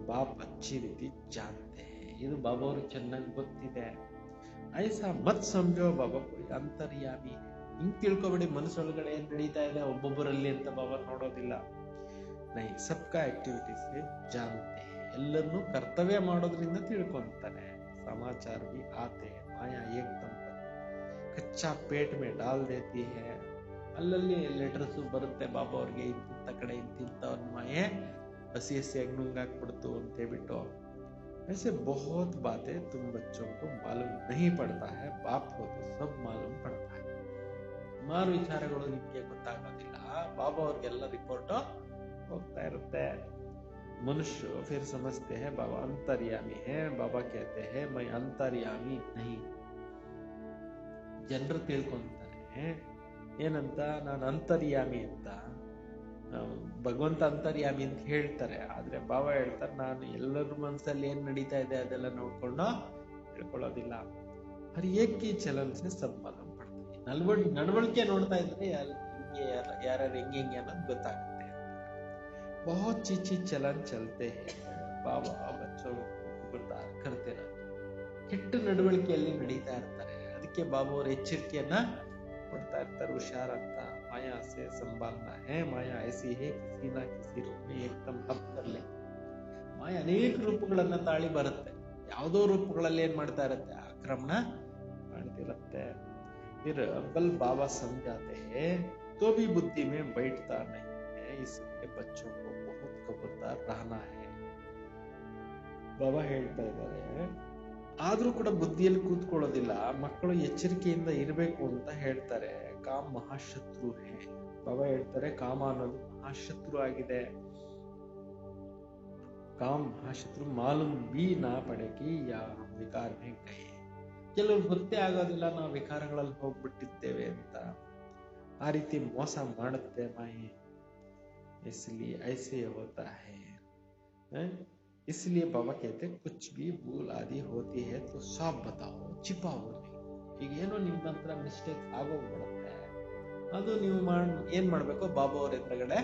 ಬಾಪ್ ಅಚ್ಚಿ ರೀತಿ ಜಾಣತೆ ಇದು ಬಾಬಾ ಅವ್ರಿಗೆ ಚೆನ್ನಾಗಿ ಗೊತ್ತಿದೆ ಐಸಾ ಮತ್ ಸಮಜೋ ಬಾಬಾ ಅಂತರ್ಯಾಮಿ ಹಿಂಗ್ ತಿಳ್ಕೊಬೇಡಿ ಮನಸ್ಸೊಳಗಡೆ ಏನ್ ನಡೀತಾ ಇದೆ ಒಬ್ಬೊಬ್ಬರಲ್ಲಿ ಅಂತ ಬಾಬಾ ನೋಡೋದಿಲ್ಲ ನೈ ಸಬ್ಕಾ ಆಕ್ಟಿವಿಟೀಸ್ ಜಾಣತೆ ಎಲ್ಲರನ್ನೂ ಕರ್ತವ್ಯ ಮಾಡೋದ್ರಿಂದ ತಿಳ್ಕೊಂತಾನೆ ಸಮಾಚಾರ ಬಿ ಆತೆ ಮಾಯಾ ಏಕ್ದಮ್ ಕಚ್ಚಾ ಪೇಟ್ ಮೇ ಡಾಲ್ ದೇತಿ ಹೈ ಅಲ್ಲಲ್ಲಿ ಲೆಟರ್ಸ್ ಬರುತ್ತೆ ಬಾಬಾ ಅವ್ರಿಗೆ ಇಂಥ ಕಡೆ ಇಂತಿಂತವ್ರ ಮಾಯೆ ಹಸಿ ಹಸಿಯಾಗಿ ನುಂಗಾಕ್ಬಿಡ್ತು ಅಂತ ಹೇಳ್ಬಿಟ್ಟು ऐसे बहुत बातें तुम बच्चों को मालूम नहीं पड़ता है बाप को तो सब मालूम पड़ता है ಸುಮಾರು ವಿಚಾರಗಳು ನಿಮ್ಗೆ ಗೊತ್ತಾಗೋದಿಲ್ಲ ಬಾಬಾ ಅವ್ರಿಗೆಲ್ಲ ರಿಪೋರ್ಟ್ ಹೋಗ್ತಾ ಇರುತ್ತೆ मनुष्य फिर समझते हैं बाबा अंतर्यामी है बाबा कहते हैं मैं अंतर्यामी नहीं ಜನರು ತಿಳ್ಕೊಂತಾರೆ ಏನಂತ ನಾನು ಅಂತರ್ಯಾಮಿ ಅಂತ ಭಗವಂತ ಅಂತರ್ಯಾಮಿ ಅಂತ ಹೇಳ್ತಾರೆ ಆದ್ರೆ ಬಾಬಾ ಹೇಳ್ತಾರೆ ನಾನು ಎಲ್ಲರ ಮನಸ್ಸಲ್ಲಿ ಏನ್ ನಡೀತಾ ಇದೆ ಅದೆಲ್ಲ ನೋಡ್ಕೊಂಡು ತಿಳ್ಕೊಳ್ಳೋದಿಲ್ಲ ಹರ್ ಏಕಿ ಚಲನ್ ಸೆ ಸಬ್ ಮಾಲೂಮ್ ಪಡ್ತೀನಿ ನಡವಳಿಕೆ ನೋಡ್ತಾ ಇದ್ರೆ ಯಾರ್ಯಾರು ಹೆಂಗೆ ಅನ್ನೋದು ಗೊತ್ತಾಗುತ್ತೆ बहुत चीची चलन चलते हैं बाबा बच्चों को करते ಕೆಟ್ಟ ನಡವಳಿಕೆಯಲ್ಲಿ ನಡೀತಾ ಇರ್ತಾರೆ ಅದಕ್ಕೆ ಬಾಬಾ ಅವರು ಎಚ್ಚರಿಕೆಯನ್ನ ಕೊಡ್ತಾ ಇರ್ತಾರೆ ಹುಷಾರಂತ ಮಾಯಾ ಸೆ ಸಂಭಾಲನಾ ಹೇ ಮಾಯಾ ಐಸಿ ಹೇ ಕಿಸಿ ನಾ ಕಿಸಿ ರೂಪ ಮೇ ಏಕದಮ್ ಹಬ್ ಕರ್ ಲೇ ಮಾಯಾ ಅನೇಕ ರೂಪಗಳನ್ನ ತಾಳಿ ಬರುತ್ತೆ ಯಾವುದೋ ರೂಪಗಳಲ್ಲಿ ಏನ್ ಮಾಡ್ತಾ ಇರುತ್ತೆ ಆಕ್ರಮಣ ಮಾಡ್ತಿರುತ್ತೆ फिर बल बाबा समझाते हैं तो भी बुद्धि में बैठता नहीं है इसलिए बच्चों को बहुत खबरदार रहना है ಬಾಬಾ ಹೇಳ್ತಾ ಇದ್ದಾರೆ ಆದ್ರೂ ಕೂಡ ಬುದ್ಧಿಯಲ್ಲಿ ಕೂತ್ಕೊಳ್ಳೋದಿಲ್ಲ ಮಕ್ಕಳು ಎಚ್ಚರಿಕೆಯಿಂದ ಇರಬೇಕು ಅಂತ ಹೇಳ್ತಾರೆ ಕಾಮ ಮಹಾಶತ್ರು ಹೇ ಬಾಬಾ ಹೇಳ್ತಾರೆ ಕಾಮ ಅನ್ನೋದು ಮಹಾಶತ್ರು ಆಗಿದೆ ಕಾಮ ಮಹಾಶತ್ರು ಮಾಲೂಮ್ ಬಿ ನಾ ಪಡೆಗಿ ಯಾ ವಿಕಾರ ಮೇ ಗಯೆ ಕೆಲವರು ಗೊತ್ತೇ ಆಗೋದಿಲ್ಲ ನಾವು ವಿಕಾರಗಳಲ್ಲಿ ಹೋಗ್ಬಿಟ್ಟಿದ್ದೇವೆ ಅಂತ ಆ ರೀತಿ ಮೋಸ ಮಾಡುತ್ತೆ ಮಾಯೆ इसलिए ऐसे होता है इसलिए बाबा कहते कुछ भी भूल आदि होती है तो सब बताओ छिपाओ नहीं ಈಗ ಏನೋ ನಿಮ್ಮ ಹತ್ರ ಮಿಸ್ಟೇಕ್ ಆಗೋಗ್ಬಿಡುತ್ತೆ ಅದು ನೀವು ಏನ್ ಮಾಡ್ಬೇಕು ಬಾಬಾ ಅವ್ರ ಎದುರುಗಡೆ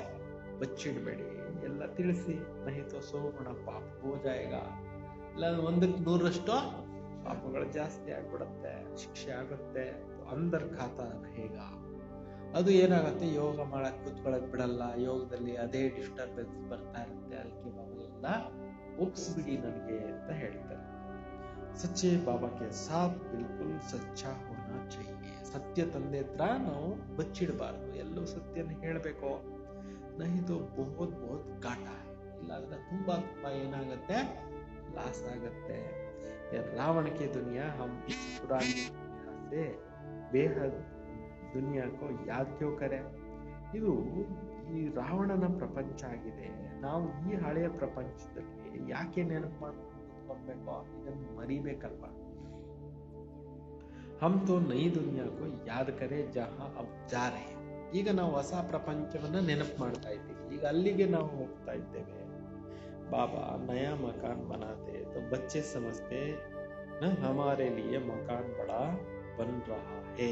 ಬಚ್ಚಿಡ್ಬೇಡಿ ಎಲ್ಲ ತಿಳಿಸಿ ನಹಿತೋ ಸೋಗುಣ ಪಾಪ ಹೋ ಜಾಯೇಗಾ ಇಲ್ಲ 100% ಪಾಪಗಳು ಜಾಸ್ತಿ ಆಗ್ಬಿಡುತ್ತೆ ಶಿಕ್ಷೆ ಆಗುತ್ತೆ ಅಂದರ್ ಖಾತಾ ಹೇಗ ಅದು ಏನಾಗುತ್ತೆ ಯೋಗ ಮಾಡಕ್ ಕೂತ್ಕೊಳಕ್ ಬಿಡಲ್ಲ ಯೋಗದಲ್ಲಿ ಅದೇ ಡಿಸ್ಟರ್ಬೆನ್ಸ್ ಬರ್ತಾ ಇರುತ್ತೆ ಅದಕ್ಕೆ ಬಾಬಾ ಎಲ್ಲ ಒಪ್ಪಿಸ್ಬಿಡಿ ನನಗೆ ಅಂತ ಹೇಳ್ತಾರೆ ಸಚ್ಚೆ ಬಾಬಾಕ್ಕೆ ಸಾಥ್ ಬಿಲ್ಕುಲ್ ಸಚ್ಚಾ ಹೋನಾ ಚಾಹಿಯೆ ಸತ್ಯ ತಂದೆ ಹತ್ರ ನಾವು ಬಚ್ಚಿಡಬಾರ್ದು ಎಲ್ಲೂ ಸತ್ಯನ ಹೇಳ್ಬೇಕು ನಹಿತೋ ಬಹುತ್ ಘಾಟ ಇಲ್ಲಾಂದ್ರೆ ತುಂಬಾ ಏನಾಗತ್ತೆ ಲಾಸ್ ಆಗತ್ತೆ रावण की दुनिया हम इस पुरानी दुनिया से बेहद दुनिया को याद क्यों करें ಇದು ಈ ರಾವಣನ ಪ್ರಪಂಚ ಆಗಿದೆ ನಾವು ಈ ಹಳೆಯ ಪ್ರಪಂಚದಲ್ಲಿ ಯಾಕೆ ನೆನಪು ಮಾಡ್ಕೊಂಡು ಹೋಗ್ಬೇಕೋ ಇದನ್ನು ಮರಿಬೇಕಲ್ವಾ. ಹಮ್ ತೋ ನೈ ದುನಿಯಾ ಕೋ ಯಾದ್ ಕರೆ ಜಹಾ ಅಬ್ ಜಾ ರಹೆ. ಈಗ ನಾವು ಹೊಸ ಪ್ರಪಂಚವನ್ನ ನೆನಪು ಮಾಡ್ತಾ ಇದ್ದೀವಿ, ಈಗ ಅಲ್ಲಿಗೆ ನಾವು ಹೋಗ್ತಾ ಇದ್ದೇವೆ. ಬಾಬಾ ನಯಾ ಮಕಾನ್ ಬನಾತೆ ತೋ ಬಚ್ಚೆ ಸಮಜ್ತೆ ನ ಹಮಾರೆ ಲಿಯೆ ಮಕಾನ್ ಬಡಾ ಬನ್ ರಹಾ ಹೇ.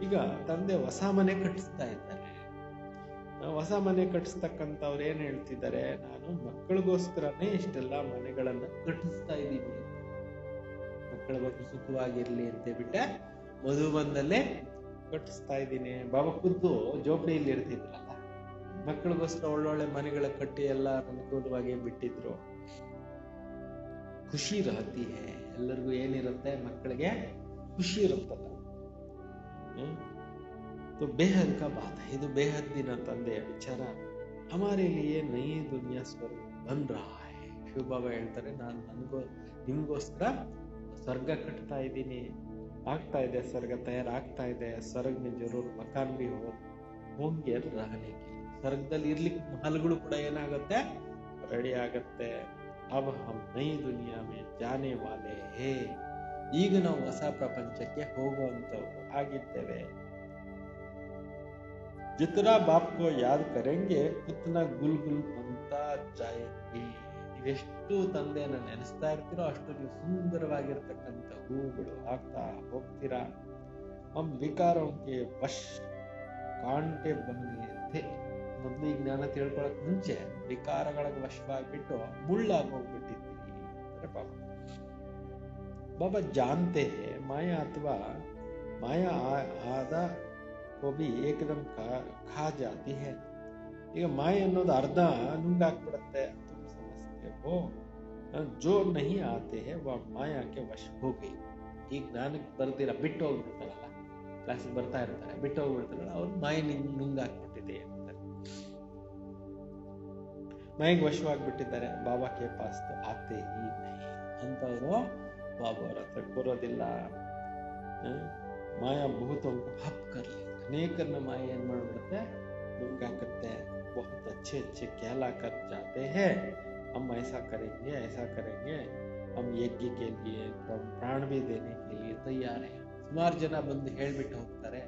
ಈಗ ತಂದೆ ಹೊಸ ಮನೆ ಕಟ್ಟಿಸ್ತಾ ಇದ್ದಾರೆ. ಹೊಸ ಮನೆ ಕಟ್ಟಿಸ್ತಕ್ಕಂಥವ್ರು ಏನ್ ಹೇಳ್ತಿದ್ದಾರೆ, ನಾನು ಮಕ್ಕಳಿಗೋಸ್ಕರನೇ ಇಷ್ಟೆಲ್ಲ ಮನೆಗಳನ್ನ ಕಟ್ಟಿಸ್ತಾ ಇದ್ದೀವಿ, ಮಕ್ಕಳಿಗೋಸ್ಕರ ಸುಖವಾಗಿರ್ಲಿ ಅಂತ ಬಿಟ್ಟೆ ಮಧುಬಂದಲ್ಲೇ ಕಟ್ಟಿಸ್ತಾ ಇದ್ದೀನಿ. ಬಾಬಾ ಖುದ್ದು ಜೋಪಡಿಯಲ್ಲಿ ಇರ್ತಿದ್ರಲ್ಲ, ಮಕ್ಕಳಿಗೋಸ್ಕರ ಒಳ್ಳೊಳ್ಳೆ ಮನೆಗಳ ಕಟ್ಟಿ ಎಲ್ಲ ಅನುಕೂಲವಾಗಿ ಬಿಟ್ಟಿದ್ರು. ಖುಷಿ ರಹತಿ ಹೇ, ಎಲ್ಲರಿಗೂ ಏನಿರುತ್ತೆ, ಮಕ್ಕಳಿಗೆ ಖುಷಿ ಇರುತ್ತಲ್ಲ. ಬೇಹದ್ ಕಾ ಬಾತ್, ಇದು ಬೇಹದ್ದಿನ ತಂದೆಯ ವಿಚಾರ. ಹಮಾರೆ ಲಿಯೇ ನೈ ದುನಿಯಾ ಸ್ವರ್ಗ ಬನ್ ರಹಾ ಹೈ. ಶಿವಬಾಬಾ ಹೇಳ್ತಾರೆ, ನಾನು ನಿಮ್ಗೋಸ್ಕರ ಸ್ವರ್ಗ ಕಟ್ತಾ ಇದ್ದೀನಿ, ಆಗ್ತಾ ಇದೆ, ಸ್ವರ್ಗ ತಯಾರಾಗ್ತಾ ಇದೆ. ಸ್ವರ್ಗ ಮೇ ಜರೂರ್ ಮಕಾನ್ ಬಿ ಹೋಂಗೆ ರಹನೆ ಕೆ. ಸ್ವರ್ಗದಲ್ಲಿ ಇರ್ಲಿಕ್ಕೆ ಮಹಲ್ಗಳು ಕೂಡ ಏನಾಗುತ್ತೆ, ರೆಡಿ ಆಗತ್ತೆ. ಅಬ್ ಹಮ್ ನೈ ದುನಿಯಾ ಮೇ ಜಾನೆ ವಾಲೆ ಹೇ. ಈಗ ನಾವು ಹೊಸ ಪ್ರಪಂಚಕ್ಕೆ ಹೋಗುವಂತವ್ರು ಆಗಿದ್ದೇವೆ. ಜಿतना बाप को याद करेंगे उतना गुल गुल बनता जाएंगे. ನೀವೆಷ್ಟು ತಂದೆಯನ್ನ ನೆನೆಸ್ತಾ ಇರ್ತೀರೋ ಅಷ್ಟು ನೀವು ಸುಂದರವಾಗಿರ್ತಕ್ಕಂಥ ಹೂಗಳು ಆಗ್ತಾ ಹೋಗ್ತೀರಾ. ಹಮ್ ವಿಕಾರಕ್ಕೆ ವಶ್ ಕಾಂಟೆ ಬಂದಿದೆ. ಮೊದಲು ಈ ಜ್ಞಾನ ತಿಳ್ಕೊಳಕ್ ಮುಂಚೆ ವಿಕಾರಗಳಿಗೆ ವಶವಾಗಿಬಿಟ್ಟು ಮುಳ್ಳಾಗಿ ಹೋಗ್ಬಿಟ್ಟಿದ್ದೀರಿ. ಬಾಬಾ ಜಾನ್ತೆ ಹೇ ಮಾಯಾ ಅಥವಾ ಮಾಯಾ ಆದ ಕೋಬಿ ಏಕದಮ್ ಖಾ ಜಾತಿ ಹೇ. ಈಗ ಮಾಯೆ ಅನ್ನೋದು ಅರ್ಧ ನುಂಗಾಕ್ಬಿಡತ್ತೆ. ಸಮಸ್ಯೆ ಹೋ ಜೋ ನಹಿ ಆತೆ ಹೇ ವ ಮಾಯಾಕ್ಕೆ ವಶ ಹೋಗಿ. ಈಗ ಜ್ಞಾನಕ್ಕೆ ಬರ್ದಿರ ಬಿಟ್ಟು ಹೋಗ್ಬಿಡ್ತಾರಲ್ಲ, ಕ್ಲಾಸಿಗೆ ಬರ್ತಾ ಇರ್ತಾರೆ, ಬಿಟ್ಟು ಹೋಗ್ಬಿಡ್ತಾರಲ್ಲ, ಅವ್ರು ಮಾಯೆ ನುಂಗಾಕ್ಬಿಟ್ಟಿದೆ ಅಂತಾರೆ. ಮಾಯಿಗೆ ವಶವಾಗ್ಬಿಟ್ಟಿದ್ದಾರೆ. ಬಾಬಾಕ್ಕೆ ಪಾಸ್ ಆತೆ ಈ ನಹಿ ಅಂತವರು ಬಾಬಾ ಅವ್ರ ಹತ್ರ ಕೂರೋದಿಲ್ಲ. ಮಾಯಾ ಬಹುತ್ ಹಪ್ ಕರ್ಲಿ, ಅನೇಕರನ್ನ ಮಾಯೆ ಏನ್ ಮಾಡ್ಬಿಡುತ್ತೆ, ನುಂಗಾಕತ್ತೆ. ಬಹುತ್ अच्छे अच्छे कहला कर जाते हैं, हम ऐसा करेंगे ऐसा करेंगे, हम यज्ञ के लिए प्राण भी देने के लिए तैयार है. ಸುಮಾರು ಜನ ಬಂದು ಹೇಳ್ಬಿಟ್ಟು ಹೋಗ್ತಾರೆ,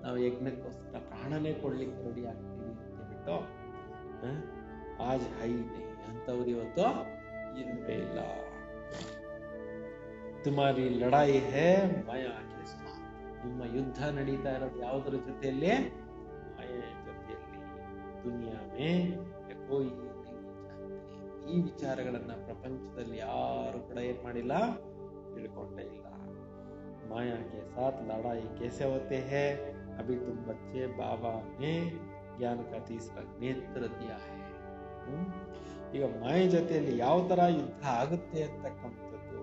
ನಾವು ಯಜ್ಞಕ್ಕೋಸ್ಕರ ಪ್ರಾಣನೇ ಕೊಡ್ಲಿಕ್ಕೆ ರೆಡಿ ಆಗ್ತೀವಿ ಅಂತ ಬಿಟ್ಟು. ಆಜ್ ಹೈ ನಹಿ ಅಂತವ್ರು ಇವತ್ತು ಇಲ್ವೇ ಇಲ್ಲ. ತುಮಾರಿ ಲಡಾಯಿ ಹೇ ಮಾಯಾ ಕೆ ಸಾಥ್. ನಿಮ್ಮ ಯುದ್ಧ ನಡೀತಾ ಇರೋದು ಯಾವುದರ ಜೊತೆಯಲ್ಲಿ, ಮಾಯೆಯ ಜೊತೆಯಲ್ಲಿ. ದುನಿಯಾ ಮೇ ಕೋಯಿ ನಹೀ ಜಾನ್ತೆ. ಈ ವಿಚಾರಗಳನ್ನ ಪ್ರಪಂಚದಲ್ಲಿ ಯಾರು ಕೂಡ ಏನ್ ಮಾಡಿಲ್ಲ, ತಿಳ್ಕೊಂಡೇ ಇಲ್ಲ. ಮಾಯಾ ಕೆ ಸಾಥ್ ಲಡಾಯಿ कैसे होते हैं, अभी तुम बच्चे बाबा ने ज्ञान का तीसरा नेत्र दिया है. ಈಗ ಮಾಯೆ ಜೊತೆಯಲ್ಲಿ ಯಾವ ತರ ಯುದ್ಧ ಆಗುತ್ತೆ ಅಂತಕ್ಕಂಥದ್ದು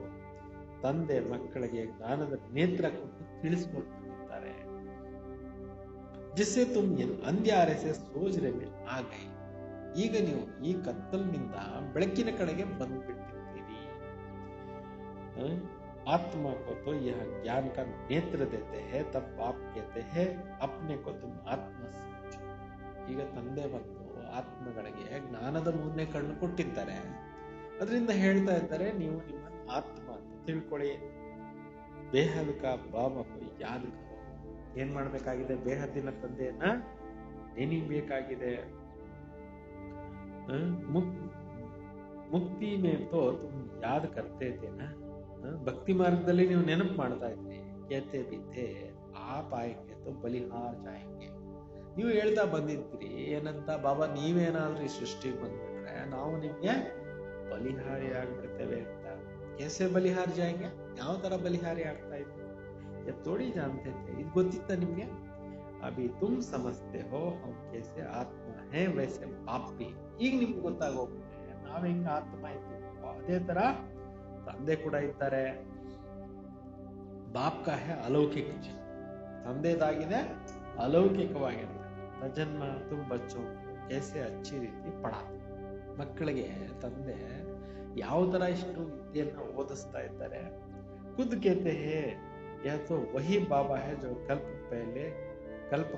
ತಂದೆ ಮಕ್ಕಳಿಗೆ ಜ್ಞಾನದ ನೇತ್ರ ಕೊಟ್ಟು ತಿಳಿಸ್ಕೊಡ್ತಿದ್ದಾರೆ. ಜಿಸ್ಸೆ ತುಮ್ ಅಂಧ್ಯಾರೆ ಸೆ ಸೋಜ್ ರೇ ಮೇ ಆ ಗಯೆ. ಈಗ ನೀವು ಈ ಕತ್ತಲಿನಿಂದ ಬೆಳಕಿನ ಕಡೆಗೆ ಬಂದ್ಬಿಟ್ಟಿದ್ದೀರಿ. आत्मा को तो यह ज्ञान का नेत्र देते हैं, तब बाप कहते हैं अपने को तुम आत्मा समझो. ಈಗ ತಂದೆ ಬಂದು ಆತ್ಮಗಳಿಗೆ ಜ್ಞಾನದ ಮೂರನೇ ಕಣ್ಣು ಕೊಟ್ಟಿದ್ದಾರೆ. ಅದರಿಂದ ಹೇಳ್ತಾ ಇದ್ದಾರೆ, ನೀವು ನಿಮ್ಮ ಆತ್ಮ ಅಂತ ತಿಳ್ಕೊಳ್ಳಿ. ಬೇಹದ್ ಕಾ ಬಾಬಾ ಕೋ ಯಾದ್ ಕರೋ. ಏನ್ ಮಾಡ್ಬೇಕಾಗಿದೆ, ಬೇಹದ್ದಿನ ತಂದೆಯನ್ನ ನೆನಿಬೇಕಾಗಿದೆ. ಮುಕ್ತಿ ಮೇ ತೋ ತುಮ್ ಯಾದ್ ಕರ್ತೆ ಥೇನಾ. ಭಕ್ತಿ ಮಾರ್ಗದಲ್ಲಿ ನೀವು ನೆನಪು ಮಾಡ್ತಾ ಇದ್ರಿ. ಕೇತೆ ಬಿದ್ದೆ ಆಪ್ ಆಯ್ಕೆ ತೋ ಬಲಿಹಾರ್ ಜಾಯಂಗೆ. ನೀವು ಹೇಳ್ತಾ ಬಂದಿದ್ರಿ ಏನಂತ, ಬಾಬಾ ನೀವೇನಾದ್ರೂ ಈ ಸೃಷ್ಟಿಗೆ ಬಂದ್ಬಿಟ್ರೆ ನಾವು ನಿಮ್ಗೆ ಬಲಿಹಾರಿ ಆಗ್ಬಿಡ್ತೇವೆ ಅಂತ. ಕೇಸೆ ಬಲಿಹಾರ್ ಜಾಯಂಗೆ, ಯಾವ ತರ ಬಲಿಹಾರಿ ಆಗ್ತಾ ಇದ್ವಿ ತೋಡಿ ಜಾನ್ತೆ थे. ಇದು ಗೊತ್ತಿತ್ತ ನಿಮ್ಗೆ. ಅಭಿ ತುಮ್ ಸಮಜ್ತೆ ಹೋ ಹಮ್ ಕೇಸೆ ಆತ್ಮ ಹೇ ವೈಸೆ ಬಾಪ್ ಭಿ. ಈಗ ನಿಮ್ಗೆ ಗೊತ್ತಾಗೋಗುತ್ತೆ ನಾವ್ ಹೆಂಗ ಆತ್ಮ ಇದ್ದೀವಿ, ಅದೇ ತರ ತಂದೆ ಕೂಡ ಇದ್ದಾರೆ. ಬಾಪ್ ಕಾ ಹೇ ಅಲೌಕಿಕ, ತಂದೆದಾಗಿದೆ ಅಲೌಕಿಕವಾಗಿರುತ್ತೆ. ತಜನ್ಮ ತುಮ್ ಬಚ್ಚೋ ಕೇಸೆ ಅಚ್ಚಿ ರೀತಿ ಪಡ. ಮಕ್ಕಳಿಗೆ ತಂದೆ ಯಾವ ತರ ಇಷ್ಟು ವಿದ್ಯೆಯನ್ನ ಓದಿಸ್ತಾ ಇದ್ದಾರೆ. ಖುದ್ ಕೇತೆ ಹೇ ಯಹ ತೋ ವಹಿ ಬಾಬಾ ಹೇ ಜೋ ಕಲ್ಪ ಪಹಲೆ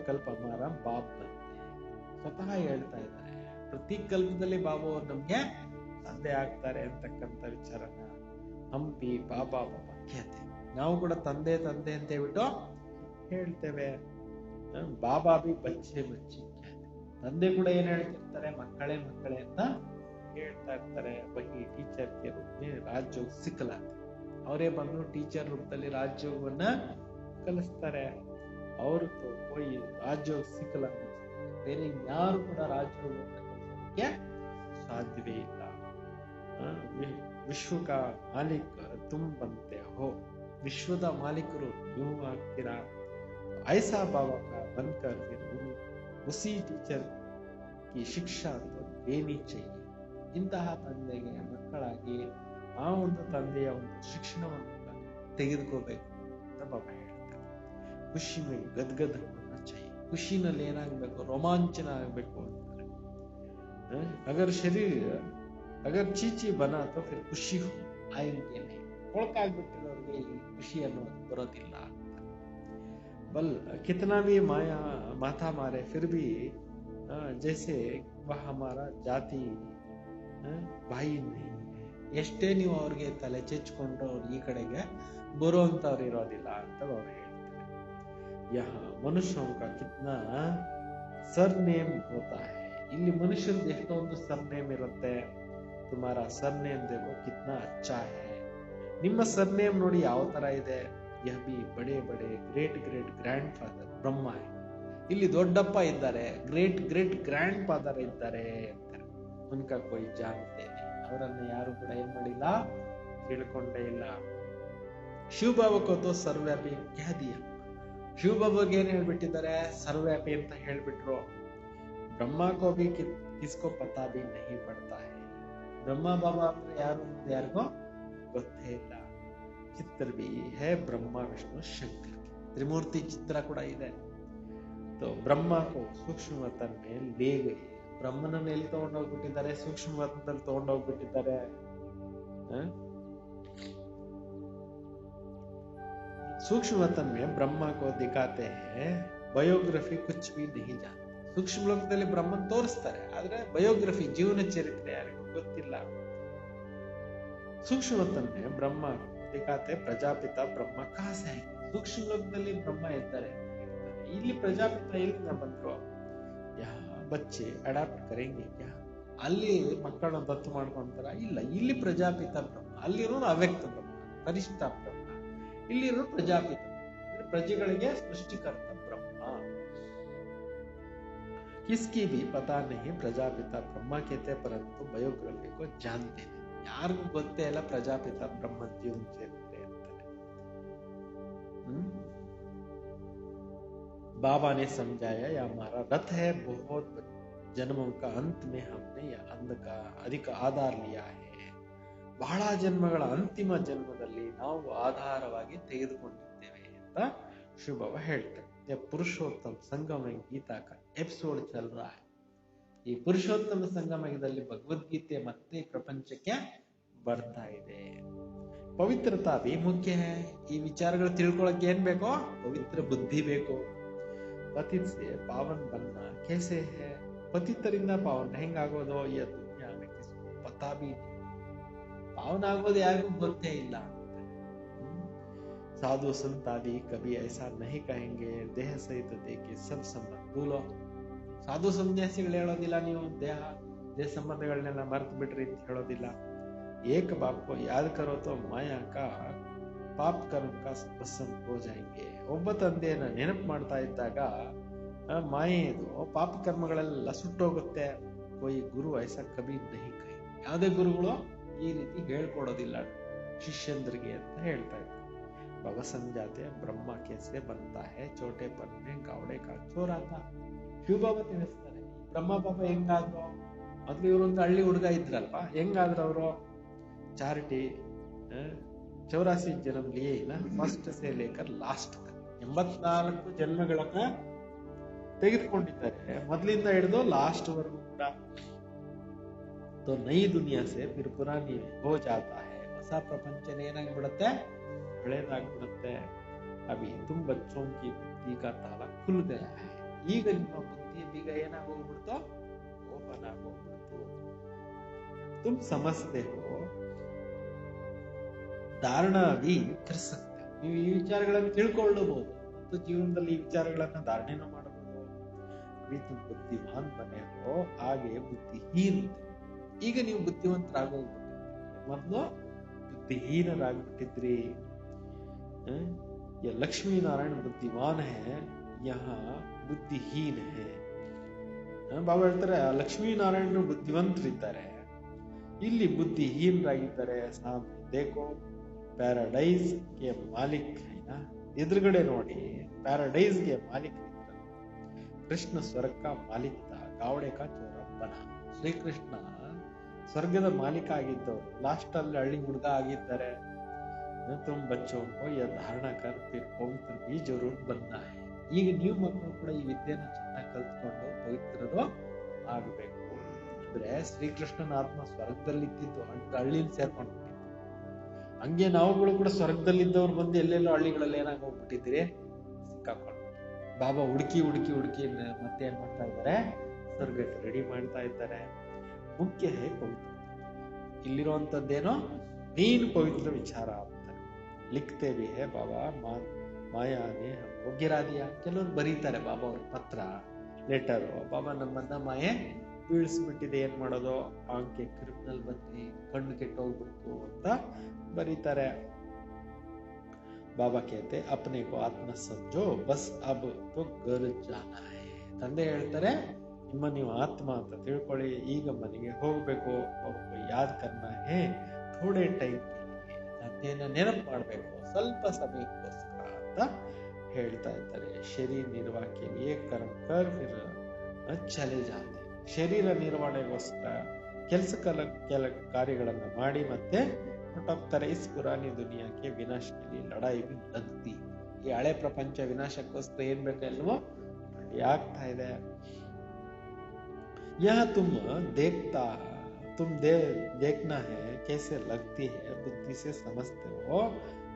ಕಲ್ಪ ಹಮಾರ ಬಾಪ್ ಬಂತೆ. ಸ್ವತಃ ಹೇಳ್ತಾ ಇದ್ದಾರೆ, ಪ್ರತಿ ಕಲ್ಪದಲ್ಲಿ ಬಾಬಾ ಅವ್ರು ನಮ್ಗೆ ತಂದೆ ಆಗ್ತಾರೆ ಅಂತಕ್ಕಂಥ ವಿಚಾರನ ಹಮ್ ಭಿ ಬಾಬಾ ಬಾಬಾ ಕೇತೆ, ನಾವು ಕೂಡ ತಂದೆ ತಂದೆ ಅಂತ ಹೇಳ್ಬಿಟ್ಟು ಹೇಳ್ತೇವೆ. ಬಾಬಾ ಭಿ ಬಚ್ಚೆ ಬಚ್ಚೆ ಕೇತೆ, ತಂದೆ ಕೂಡ ಏನ್ ಹೇಳ್ತಿರ್ತಾರೆ, ಮಕ್ಕಳೇ ಮಕ್ಕಳೇ ಅಂತ ಹೇಳ್ತಾ ಇರ್ತಾರೆ. ಬಹಿ ಟೀಚರ್ ಕೆ ರೂಪದಲ್ಲಿ ರಾಜಯೋಗ ಸಿಕ್ಕಲಾತೆ, ಅವರೇ ಬಂದು ಟೀಚರ್ ರೂಪದಲ್ಲಿ ರಾಜಯೋಗವನ್ನ ಕಲಿಸ್ತಾರೆ. ಅವರು ಹೋಗಿ ರಾಜಯೋಗ ಸಿಕ್ಕಲ, ಬೇರೆ ಯಾರು ಕೂಡ ರಾಜಯೋಗವನ್ನು ಕಲಿಸೋದಕ್ಕೆ ಸಾಧ್ಯವೇ ಇಲ್ಲ. ವಿಶ್ವ ಕಾ ಮಾಲೀಕ ತುಮ್ ಬಂತೆ ಹೋ, ವಿಶ್ವದ ಮಾಲೀಕರು ನೀವು ಆಗ್ತೀರಾ. ಐಸಾ ಬಾಬಾ ಕಾ ಬನ್ಕರ್ ಉಸಿ ಟೀಚರ್ ಕಿ ಶಿಕ್ಷಾ ದೇನಿ ಚಹಿಯೆ, ಇಂತಹ ತಂದೆಗೆ ಮಕ್ಕಳಾಗಿ ಆ ಒಂದು ತಂದೆಯ ಒಂದು ಶಿಕ್ಷಣವನ್ನು ತೆಗೆದುಕೋಬೇಕು ಅಂತ ಬಾಬಾ ಹೇಳ್ತಾರೆ. ಖುಷಿ ಮೇಲೆ ಗದ್ಗದ್ ಹೋನಾ ಚಾಹಿಯೆ, ಖುಷಿನಲ್ಲಿ ಏನಾಗಬೇಕು, ರೋಮಾಂಚನ ಆಗಬೇಕು ಅಂತಾರೆ. ಅಗರ್ ಚೀಚಿ ಬನಾ ತೋ ಫಿರ್ ಖುಷಿ ಆಯಂಗೆ ನಹೀ, ಕೊಳಕಾಗ್ಬಿಟ್ಟಿರೋರಿಗೆ ಈ ಖುಷಿ ಅನ್ನೋದು ಬರೋದಿಲ್ಲ. ಬಲ್ ಕಿತನಾ ಭಿ ಮಾತಾ ಮಾರೆ ಫಿರ್ ಭಿ ಜೈಸೆ ವಹ ಹಮಾರಾ ಜಾತಿ ಬಾಯಿ ನಹೀ, ಎಷ್ಟೇ ನೀವು ಅವ್ರಿಗೆ ತಲೆ ಚೆಚ್ಕೊಂಡ್ರು ಅವ್ರು ಈ ಕಡೆಗೆ ಬರುವಂತವ್ರು ಇರೋದಿಲ್ಲ ಅಂತ ಅವ್ರು ಹೇಳ್ತಾರೆ. ಯಹ ಮನುಷ್ಯ ಕಿತ್ನಾ ಸರ್ ನೇಮ್ ಹೋತಾ ಹೈ, ಇಲ್ಲಿ ಮನುಷ್ಯರದ್ದು ಎಷ್ಟೊಂದು ಸರ್ ನೇಮ್ ಇರುತ್ತೆ. ತುಮಾರ ಸರ್ ನೇಮ್ ದೇಖೋ ಕಿತ್ನಾ ಅಚ್ಚಾ ಹೈ, ನಿಮ್ಮ ಸರ್ ನೇಮ್ ನೋಡಿ ಯಾವ ತರ ಇದೆ. ಯಹ ಭಿ ಬಡೆ ಬಡೆ ಗ್ರೇಟ್ ಗ್ರೇಟ್ ಗ್ರ್ಯಾಂಡ್ ಫಾದರ್ ಬ್ರಹ್ಮ ಹೈ, ಇಲ್ಲಿ ದೊಡ್ಡಪ್ಪ ಇದ್ದಾರೆ, ಗ್ರೇಟ್ ಗ್ರೇಟ್ ಗ್ರ್ಯಾಂಡ್ ಫಾದರ್ ಇದ್ದಾರೆ ಅಂತಾರೆ. ಉನ್ಕಾ ಕೋಯಿ ಜಾನ್ತೆ ನಹೀ, ಅವರನ್ನ ಯಾರು ಕೂಡ ಏನ್ ಮಾಡಿಲ್ಲ, ತಿಳ್ಕೊಂಡೇ ಇಲ್ಲ. ಶಿವಬಾಬಾಕ್ಕೂ ಸರ್ವ್ಯಾಪಿ ಕಹ ದಿಯಾ, ಶಿವಬಾಬಾಗೆ ಏನ್ ಹೇಳ್ಬಿಟ್ಟಿದ್ದಾರೆ, ಸರ್ವ್ಯಾಪಿ ಅಂತ ಹೇಳ್ಬಿಟ್ರು. ಬ್ರಹ್ಮಕೋ ಭಿ ಕಿಸ್ಕೋ ಪತಾ ಭಿ ನಹೀ ಪಡ್ತಾ ಹೈ, ಬ್ರಹ್ಮ ಬಾಬಾ ಅಂದ್ರೆ ಯಾರು ಅಂತ ಯಾರಿಗೋ ಗೊತ್ತೇ ಇಲ್ಲ. ಚಿತ್ರ ಭಿ ಹೇ ಬ್ರಹ್ಮ ವಿಷ್ಣು ಶಂಕರ್, ತ್ರಿಮೂರ್ತಿ ಚಿತ್ರ ಕೂಡ ಇದೆ. ಬ್ರಹ್ಮಕೋ ಸೂಕ್ಷ್ಮ ವತನ್ ಮೇಲೆ ಲೇ ಗಯೇ, ಬ್ರಹ್ಮನನ್ನು ಎಲ್ಲಿ ತಗೊಂಡೋಗ್ಬಿಟ್ಟಿದ್ದಾರೆ, ಸೂಕ್ಷ್ಮ ವತನದಲ್ಲಿ ತಗೊಂಡೋಗ್ಬಿಟ್ಟಿದ್ದಾರೆ. सूक्ष्म वतन में ब्रह्मा को दिखाते हैं, ಬಯೋಗ್ರಫಿ ಕುಚ್ ಭಿ ನಹೀ ಜಾನತೆ, ಸೂಕ್ಷ್ಮ ಲೋಕದಲ್ಲಿ ಬ್ರಹ್ಮನ್ ತೋರಿಸ್ತಾರೆ, ಆದ್ರೆ ಬಯೋಗ್ರಫಿ ಜೀವನ ಚರಿತ್ರೆ ಯಾರಿಗೂ ಗೊತ್ತಿಲ್ಲ. ಸೂಕ್ಷ್ಮ ವತನ್ में ಬ್ರಹ್ಮ ದಿಖಾತೆ ಪ್ರಜಾಪಿತ ಬ್ರಹ್ಮ ಕಹಾಂ ಸೆ ಆಯೆ, ಸೂಕ್ಷ್ಮ ಲೋಕದಲ್ಲಿ ಬ್ರಹ್ಮ ಇದ್ದಾರೆ, ಇಲ್ಲಿ ಪ್ರಜಾಪಿತ ಎಲ್ಲಿಂದ ಬಂದ್ರು. ಯಹ ಬಚ್ಚೆ ಅಡಾಪ್ಟ್ ಕರೆಂಗೆ ಕ್ಯಾ, ಅಲ್ಲಿ ಮಕ್ಕಳನ್ನ ದತ್ತು ಮಾಡ್ಕೊಂತಾರ, ಇಲ್ಲ ಇಲ್ಲಿ ಪ್ರಜಾಪಿತ ಬ್ರಹ್ಮ, ಅಲ್ಲಿರೋನು ಅವ್ಯಕ್ತ ಬ್ರಹ್ಮ ಪರಿಷ್ಠ ಬ್ರಹ್ಮ, ಇಲ್ಲಿರೋ ಪ್ರಜಾಪಿತ ಅಂದ್ರೆ ಪ್ರಜೆಗಳಿಗೆ ಸೃಷ್ಟಿಕರ್ತ ಬ್ರಹ್ಮ. किसकी भी पता नहीं प्रजापिता ब्रह्मा कहते परंतु बयोग्राफी को जानते नहीं, ಯಾರಿಗೂ ಗೊತ್ತೇ ಇಲ್ಲ ಪ್ರಜಾಪಿತ ಬ್ರಹ್ಮ ಜೀವನ ಚರಿತ್ರೆ ಅಂತಾರೆ. बाबा ने समझाया यह हमारा रथ है, बहुत जन्मों का अंत में हमने यह अंध का अधिक आधार लिया है, ಬಹಳ ಜನ್ಮಗಳ ಅಂತಿಮ ಜನ್ಮದಲ್ಲಿ ನಾವು ಆಧಾರವಾಗಿ ತೆಗೆದುಕೊಂಡಿದ್ದೇವೆ ಅಂತ ಶಿವಬಾಬಾ ಹೇಳ್ತಾರೆ. ಪುರುಷೋತ್ತಮ ಸಂಗಮ ಗೀತಾ का एपिसोड चल रहा है, ಈ ಪುರುಷೋತ್ತಮ ಸಂಗಮದಲ್ಲಿ ಭಗವದ್ಗೀತೆ ಮತ್ತೆ ಪ್ರಪಂಚಕ್ಕೆ ಬರ್ತಾ ಇದೆ. ಪವಿತ್ರತಾ ಭಿ ಮುಖ್ಯ है, ಈ ವಿಚಾರಗಳು ತಿಳ್ಕೊಳ್ಳೋಕೆ ಏನ್ ಬೇಕೋ, ಪವಿತ್ರ ಬುದ್ಧಿ ಬೇಕು. ಪತಿತ್ ಸೆ ಪಾವನ್ ಬನ್ನ कैसे है, ಪತಿತರಿಂದ ಪಾವನ ಹೆಂಗಾಗೋದು, ಈ ದುನಿಯಾ में किसी को पता भी नहीं, ಪಾವನ ಆಗೋದು ಯಾರಿಗೂ ಗೊತ್ತೇ ಇಲ್ಲ. साधु संत आदि कभी ऐसा नहीं कहेंगे, देह सहित देखे सब संबंध भूलो, ಸಾಧು ಸನ್ಯಾಸಿಗಳು ಹೇಳೋದಿಲ್ಲ ನೀವು ದೇಹ ಸಂಬಂಧಗಳನ್ನೆಲ್ಲ ಮರ್ತು ಬಿಡ್ರಿ ಅಂತ ಹೇಳೋದಿಲ್ಲ. ಏಕ ಬಾಪ್ ಕೋ ಯಾದ್ ಕರೋ ತೋ ಮಾಯಾ ಕಾ ಪಾಪ್ ಕರ್ಮ ಕಾ ಭಸ್ಮ ಹೋ ಜಾಯೆಂಗೆ, ಒಬ್ಬ ತಂದೆಯನ್ನ ನೆನಪು ಮಾಡ್ತಾ ಇದ್ದಾಗ ಮಾಯೆದು ಪಾಪ ಕರ್ಮಗಳೆಲ್ಲ ಸುಟ್ಟೋಗುತ್ತೆ. ಕೋಯಿ ಗುರು ಐಸಾ ಕಬಿ ನಹಿ ಕಹಿ, ಯಾವುದೇ ಗುರುಗಳು ಈ ರೀತಿ ಹೇಳ್ಕೊಡೋದಿಲ್ಲ ಶಿಷ್ಯಂದ್ರಿಗೆ ಅಂತ ಹೇಳ್ತಾ ಇದ್ದಾರೆ. ಬಾಬಾ ಸಮझाते ಬ್ರಹ್ಮ कैसे बनता है, छोटे पन में गावड़े का चोर आता, ಶಿವಬಾಬಾ ತಿಳಿಸ್ತಾರೆ ಬ್ರಹ್ಮ ಬಾಬಾ ಹೆಂಗಾದ್ರು. ಮೊದ್ಲು ಇವರೊಂದು ಹಳ್ಳಿ ಹುಡುಗ ಇದ್ರಲ್ವಾ, ಹೆಂಗಾದ್ರು ಅವರು ಚಾರಿಟಿ 84 ಜನ್ಮ ಲಿಯೇ ಇಲ್ಲ, ಫಸ್ಟ್ ಸೇ ಲೇಕರ್ ಲಾಸ್ಟ್ 84 ಜನ್ಮಗಳನ್ನ ತೆಗೆದುಕೊಂಡಿದ್ದಾರೆ, ಮೊದಲಿಂದ ಹಿಡಿದು ಲಾಸ್ಟ್ ವರೆಗೂ ಕೂಡ. तो नई दुनिया से फिर पुरानी हो जाता है, ಹೊಸ ಪ್ರಪಂಚ ಏನಾಗ್ಬಿಡುತ್ತೆ, ಹಳೇದಾಗ್ಬಿಡುತ್ತೆ. ಅಭಿ ತುಮ್ ಬಚ್ಚೋಂ ಕಿ ಬುದ್ಧಿ ಕಾ ತಾಲಾ ಖುಲ್ ಗಯಾ ಹೈ, ಈಗ ನಿಮ್ಮ ಬುದ್ಧಿ ಬೀಗ ಏನಾಗೋಗ್ಬಿಡ್ತು, ಓಪನ್ ಆಗೋಗ್ಬಿಡ್ತು. ತುಮ್ ಸಮಜ್ತೆ ಹೋ ಧಾರಣಾ भी कर सकते हो. ನೀವು ಈ ವಿಚಾರಗಳನ್ನು ತಿಳ್ಕೊಳ್ಳಬಹುದು ಮತ್ತು ಜೀವನದಲ್ಲಿ ಈ ವಿಚಾರಗಳನ್ನ ಧಾರಣೆನೂ ಮಾಡಬಹುದು. अभी तुम बुद्धिमान बने हो, आगे बुद्धिहीन. ಈಗ ನೀವು ಬುದ್ಧಿವಂತರಾಗೋಗ್ಬಿಟ್ಟಿದ್ರಿ, ಮೊದಲು ಬುದ್ಧಿಹೀನರಾಗ್ಬಿಟ್ಟಿದ್ರಿ. ये लक्ष्मी नारायण बुद्धिमान है, यहाँ बुद्धिहीन है. ಬಾಬಾ ಹೇಳ್ತಾರೆ ಲಕ್ಷ್ಮೀ ನಾರಾಯಣರು ಬುದ್ಧಿವಂತರಿದ್ದಾರೆ, ಇಲ್ಲಿ ಬುದ್ಧಿಹೀನರಾಗಿದ್ದಾರೆ. ಸಾಮನೆ ದೇಖೋ ಪ್ಯಾರಾಡೈಸ್ ಗೆ ಮಾಲಿಕ್ है. ಎದುರುಗಡೆ ನೋಡಿ, ಪ್ಯಾರಾಡೈಸ್ ಗೆ ಮಾಲಿಕ್ ಕೃಷ್ಣ ಸ್ವರ್ಗ ಕಾ ಮಾಲಿಕ್ था, गावड़े का चोर बना. ಶ್ರೀಕೃಷ್ಣ ಸ್ವರ್ಗದ ಮಾಲೀಕ ಆಗಿದ್ದವರು ಲಾಸ್ಟ್ ಅಲ್ಲಿ ಹಳ್ಳಿ ಹುಡುಗ ಆಗಿದ್ದಾರೆ. तुम बच्चों को यह धारणा कर फिर पवित्र भी जरूर बनना है. ಈಗ ನೀವು ಮಕ್ಕಳು ಕೂಡ ಈ ವಿದ್ಯೆನ ಚೆನ್ನಾಗಿ ಕಲ್ತ್ಕೊಂಡು ಪವಿತ್ರರು ಆಗಬೇಕು. ಅಂದ್ರೆ ಶ್ರೀಕೃಷ್ಣನ ಆತ್ಮ ಸ್ವರ್ಗದಲ್ಲಿ ಇದ್ದಿದ್ದು ಹಳ್ಳಿಲಿ ಸೇರ್ಕೊಂಡು, ಹಂಗೆ ನಾವುಗಳು ಕೂಡ ಸ್ವರ್ಗದಲ್ಲಿದ್ದವ್ರು ಬಂದು ಎಲ್ಲೆಲ್ಲೋ ಹಳ್ಳಿಗಳಲ್ಲಿ ಏನಾಗಿ ಹೋಗ್ಬಿಟ್ಟಿದ್ದೀರಿ, ಸಿಕ್ಕಾಕೊಂಡು. ಬಾಬಾ ಹುಡುಕಿ ಹುಡುಕಿ ಹುಡುಕಿ ಮತ್ತೆ ಏನ್ ಮಾಡ್ತಾ ಇದ್ದಾರೆ, ಸ್ವರ್ಗಕ್ಕೆ ರೆಡಿ ಮಾಡ್ತಾ ಇದ್ದಾರೆ. ಮುಖ್ಯ ಹೇ ಪವಿತ್ರ. ಇಲ್ಲಿರುವಂತದ್ದೇನೋ ನೀನು ಪವಿತ್ರ ವಿಚಾರ ಅಂತಾರೆ. ಲಿಖತೆ भी है ಬಾಬಾ ಮಾಯಾನೆ हमको गिरा दिया. ಕೆಲವರು ಬರೀತಾರೆ ಬಾಬಾ ಅವ್ರ ಪತ್ರ, ಲೆಟರ್, ಬಾಬಾ ನಮ್ಮನ್ನ ಮಾಯೆ ಬೀಳಿಸ್ಬಿಟ್ಟಿದೆ, ಏನ್ ಮಾಡೋದು, ಆಂಕೆ ಕ್ರಿಮಿನಲ್ ಬಂದಿ, ಕಣ್ಣು ಕೆಟ್ಟೋಗ್ಬಿಡ್ತು ಅಂತ ಬರೀತಾರೆ. ಬಾಬಾ कहते अपने को आत्मा समझो बस अब तो घर जाना है. ತಂದೆ ಹೇಳ್ತಾರೆ ನಿಮ್ಮ ನೀವು ಆತ್ಮ ಅಂತ ತಿಳ್ಕೊಳ್ಳಿ, ಈಗ ಮನೆಗೆ ಹೋಗ್ಬೇಕು. ಯಾದ್ ಕರ್ನಾ ಹೇ ಥೋಡೆ ಟೈಮ್, ತಂದೆಯನ್ನ ನೆನಪು ಮಾಡ್ಬೇಕು ಸ್ವಲ್ಪ ಸಮಯಕ್ಕೋಸ್ಕರ ಅಂತ ಹೇಳ್ತಾ ಇದ್ದಾರೆ. ಶರೀರ ನಿರ್ವಾಹಕ್ಕೆ ಕರ್ಮ ಕರ್ ಫಿರ್ ಚಲೆ ಜಾತೆ. ಶರೀರ ನಿರ್ವಹಣೆಗೋಸ್ಕರ ಕೆಲ ಕಾರ್ಯಗಳನ್ನ ಮಾಡಿ ಮತ್ತೆ ಹೊರಟೋಗ್ತಾರೆ. Is ಪುರಾನಿ ದುನಿಯಾಕ್ಕೆ ವಿನಾಶಕ್ಕೆ ಲಡಾಯಿ B ಲಗ್ತಿ. ಈ ಹಳೆ ಪ್ರಪಂಚ ವಿನಾಶಕ್ಕೋಸ್ಕರ ಏನ್ ಬೇಕೆಲ್ಲವೋ ಆಗ್ತಾ ಇದೆ. यह तुम देखना है कैसे लगती है, बुद्धि से समझते हो